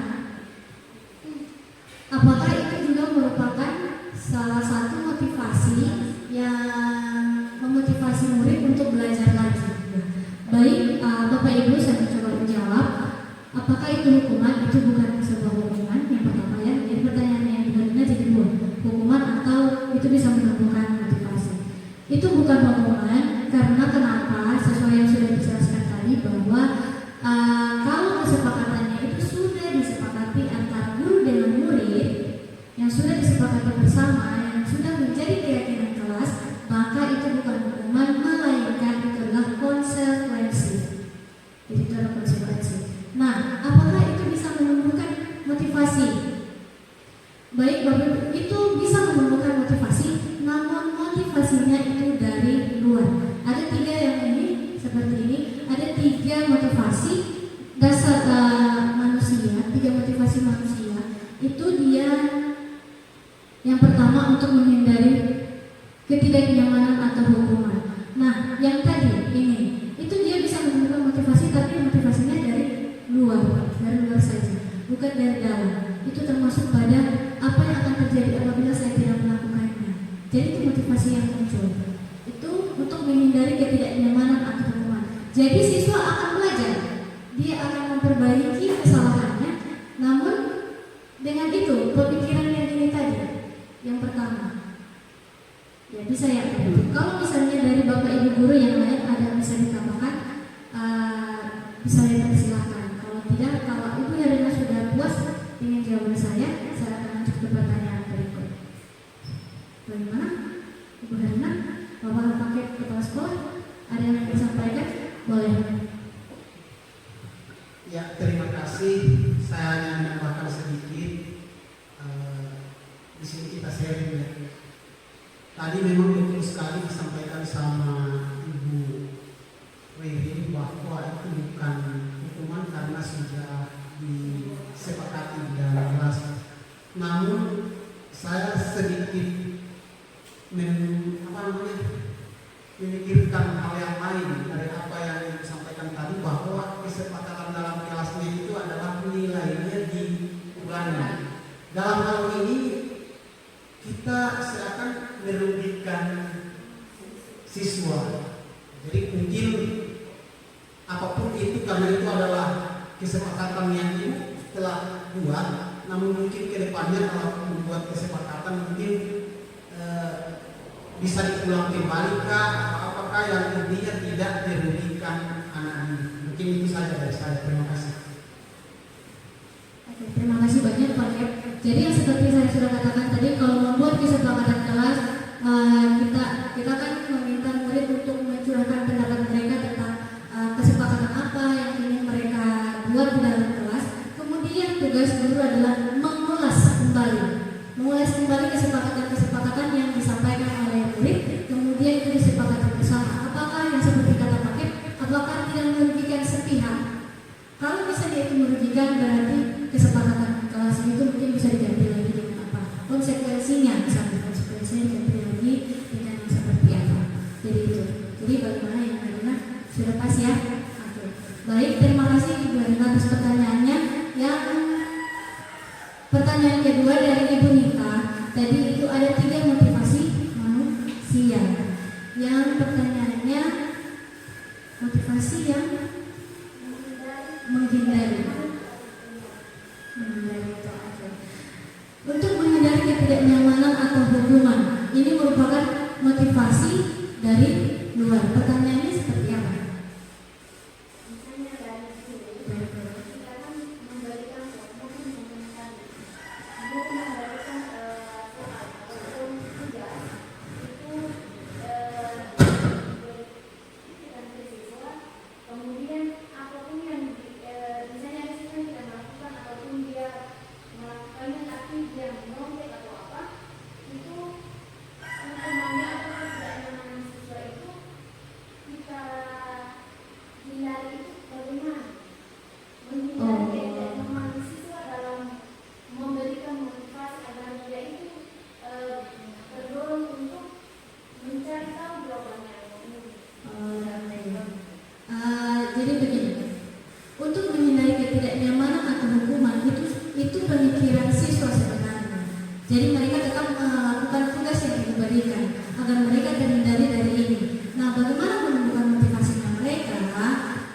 Apakah itu juga merupakan salah satu motivasi yang memotivasi murid untuk belajar lagi? Baik, Bapak Ibu, saya mencoba menjawab. Apakah itu hukuman? Itu bukan sebuah hukuman. Yang pertama ya, jadi pertanyaannya yang benar jadi dua, hukuman atau itu bisa menumbuhkan motivasi. Itu bukan hukuman karena kenapa? Sesuai yang sudah dijelaskan tadi bahwa kalau kesepakatannya itu sudah disepakati antara guru dengan murid, yang sudah disepakati bersama, yang sudah menjadi keyakinan kelas, maka itu bukan hukuman, melainkan itu adalah konsekuensi. Jadi itu adalah konsekuensi. Nah, apakah itu bisa menumbuhkan motivasi? Baik, Bapak, itu bisa menumbuhkan motivasi, namun motivasinya itu dari luar. Ada 3 yang ini, seperti ini. Ada 3 motivasi dasar manusia, 3 motivasi manusia. Itu dia yang pertama untuk menghindari ketidaknyamanan atau hukuman. Nah, yang tadi ini, itu dia bisa menumbuhkan motivasi, tapi motivasinya dari luar saja, bukan dari dalam. Itu termasuk pada apa yang akan terjadi apabila saya tidak melakukannya. Jadi itu motivasi yang muncul. Itu untuk menghindari ketidaknyamanan atau hukuman. Jadi siswa akan belajar, dia akan memperbaiki kesalahannya. Namun dengan itu pemikiran yang ini tadi, yang pertama, ya bisa yang itu. Kalau misalnya dari Bapak Ibu guru yang lain ada bisa ditambahkan, bisa dipersilakan. Kalau tidak, kalau Ibu Darina sudah puas dengan jawaban saya akan lanjut ke pertanyaan berikut. Bagaimana, Ibu Darina? Bapak pakai kepala sekolah, ada yang disampaikan? Boleh. kita sharing ya. Tadi memang betul sekali disampaikan sama Ibu Riri bahwa itu bukan hukuman karena sudah disepakati dan jelas. Namun saya sedikit memikirkan hal yang lain dari apa yang disampaikan tadi, bahwa kesepakatan dalam kelasnya itu adalah nilainya di bulannya. Dalam hal ini kita seakan merugikan siswa. Jadi mungkin apapun itu, karena itu adalah kesepakatan yang ibu telah buat, namun mungkin kedepannya kalau membuat kesepakatan mungkin bisa diulang kembali kah, apakah yang intinya tidak merugikan anak ini. Mungkin itu saja dari saya. Terima kasih. Oke, terima kasih banyak Pak Yep. Jadi yang seperti saya sudah katakan tadi, kalau membuat kesepakatan kelas, kita kan meminta murid untuk mencurahkan pendapat mereka tentang kesepakatan apa yang ingin mereka buat di dalam kelas. Kemudian tugas guru adalah mengulas kembali kesepakatan yang disampaikan oleh murid. Kemudian itu disepakati bersama. Apakah yang seperti kata Pak Yep, apakah tidak merugikan sepihak? Kalau misalnya itu merugikan, berarti kesepakatan kelas itu mungkin bisa diganti lagi dengan apa? Konsekuensinya, misalnya konsekuensinya diganti lagi dengan yang seperti apa? Jadi itu. Jadi bagaimana yang Arina sudah pas ya? Oke. Baik, terima kasih Ibu Arina atas pertanyaannya. Yang pertanyaan kedua dari Ibu Nita, tadi itu ada 3 motivasi manusia. Yang pertanyaannya motivasi yang menghindari itu aja. Untuk menghindari ketidaknyamanan atau hukuman, ini merupakan motivasi dari luar. Pertanyaannya seperti apa? Misalnya dari guru, kita kan memberikan contoh mengenai guru memberikan soal ataupun tugas itu kita siswa, kemudian apapun yang misalnya siswa tidak melakukan ataupun dia melakukannya tapi dia menolak atau apa, itu hukumannya atau ketidaknyamanan siswa itu kita hindari. Itu bagaimana menghindari ketidaknyamanan siswa dalam memberikan motivasi agar dia itu terdorong untuk mencari tahu jawabannya. Jadi begini, untuk menghindari ketidaknyamanan atau hukuman itu pemikiran siswa sebenarnya. Jadi mereka tetap melakukan tugas yang diberikan agar mereka terhindari dari ini. Nah, bagaimana menentukan motivasinya mereka?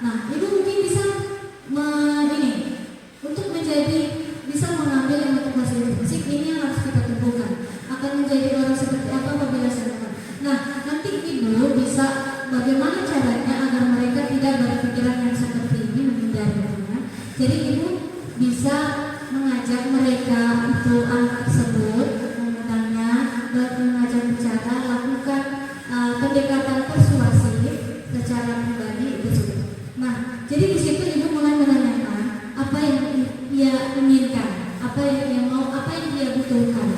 Nah, ibu mungkin bisa untuk menjadi bisa mengambil yang motivasi ini yang harus kita tentukan. Akan menjadi orang seperti apa apabila sedang. Nah, nanti ibu bisa bagaimana caranya agar mereka tidak berpikiran yang seperti ini, menghindarinya. Jadi ibu bisa mengajak mereka itu anak tersebut, mengundangnya, mengajak bicara, lakukan pendekatan persuasif secara pribadi itu. Nah, jadi di situ ibu mulai menanyakan apa yang ia inginkan, apa yang ia mau, apa yang ia butuhkan.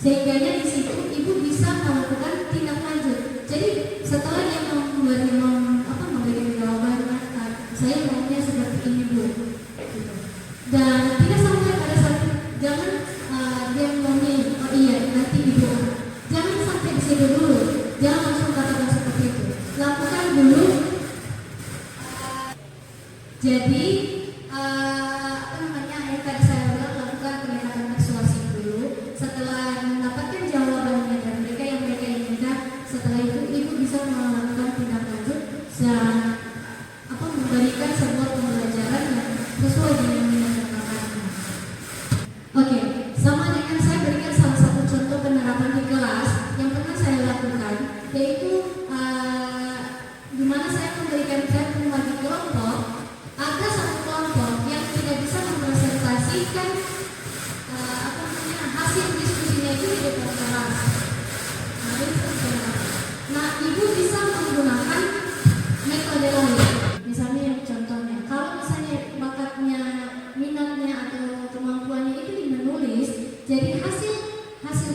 Sehingga di situ ibu bisa melakukan tindak lanjut. Jadi setelah dia memberikan jawaban, saya maunya seperti ini Bu. Gitu. Dan tidak sampai pada saat jangan dia ngomongin, oh iya nanti ibu. Jangan sampai di situ dulu. Jangan langsung katakan seperti itu. Lakukan dulu. Jadi yang tadi saya bilang, lakukan pendekatan persuasif dulu. Setelah mendapatkan jawabannya dari mereka yang mereka inginkan, setelah itu ibu bisa melakukan tindak lanjut dan memberikan sebuah pembelajaran yang sesuai dengan minat dan bakatnya. Oke, sama dengan saya berikan salah satu contoh penerapan di kelas yang pernah saya lakukan, yaitu di mana saya membagi kelompok. Ada satu kelompok yang tidak bisa mempresentasikan hasil diskusinya itu di depan kelas. Nah, ibu bisa menggunakan metode lain. Misalnya yang contohnya, kalau misalnya bakatnya, minatnya atau kemampuannya itu di menulis, jadi hasil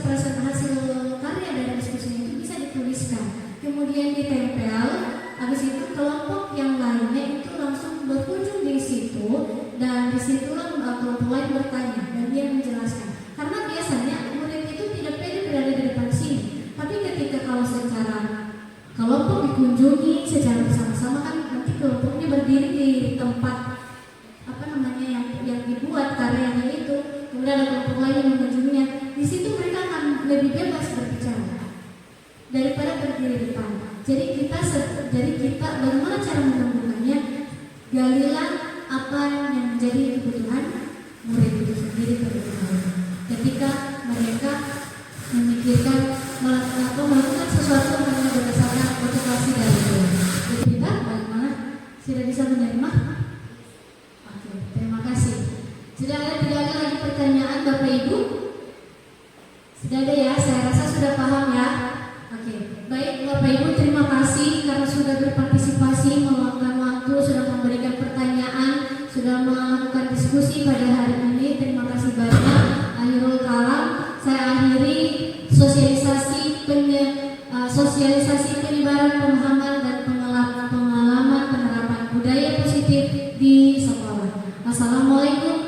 tempat yang dibuat karyanya itu, kemudian ada kelompok lain yang mengunjunginya, di situ mereka akan lebih bebas berbicara daripada berdiri di depan. Jadi kita bagaimana cara menemukannya? Galilah apa yang menjadi kebutuhan murid itu sendiri terlebih dahulu. Ketika mereka memikirkan melakukan sesuatu yang hanya berdasarkan motivasi dari Tuhan. Jadi kita bagaimana? Sudah bisa menerima? Oke, terima kasih. Tidak ada lagi pertanyaan Bapak Ibu? Sudah ada ya? Saya rasa sudah paham ya. Oke, baik Bapak Ibu, terima kasih karena sudah berpartisipasi, meluangkan waktu, sudah memberikan pertanyaan, sudah melakukan diskusi pada hari ini. Terima kasih banyak. Akhirul kalam, saya akhiri sosialisasi penyebaran pemahaman dan pengalaman penerapan budaya positif di sekolah. Assalamualaikum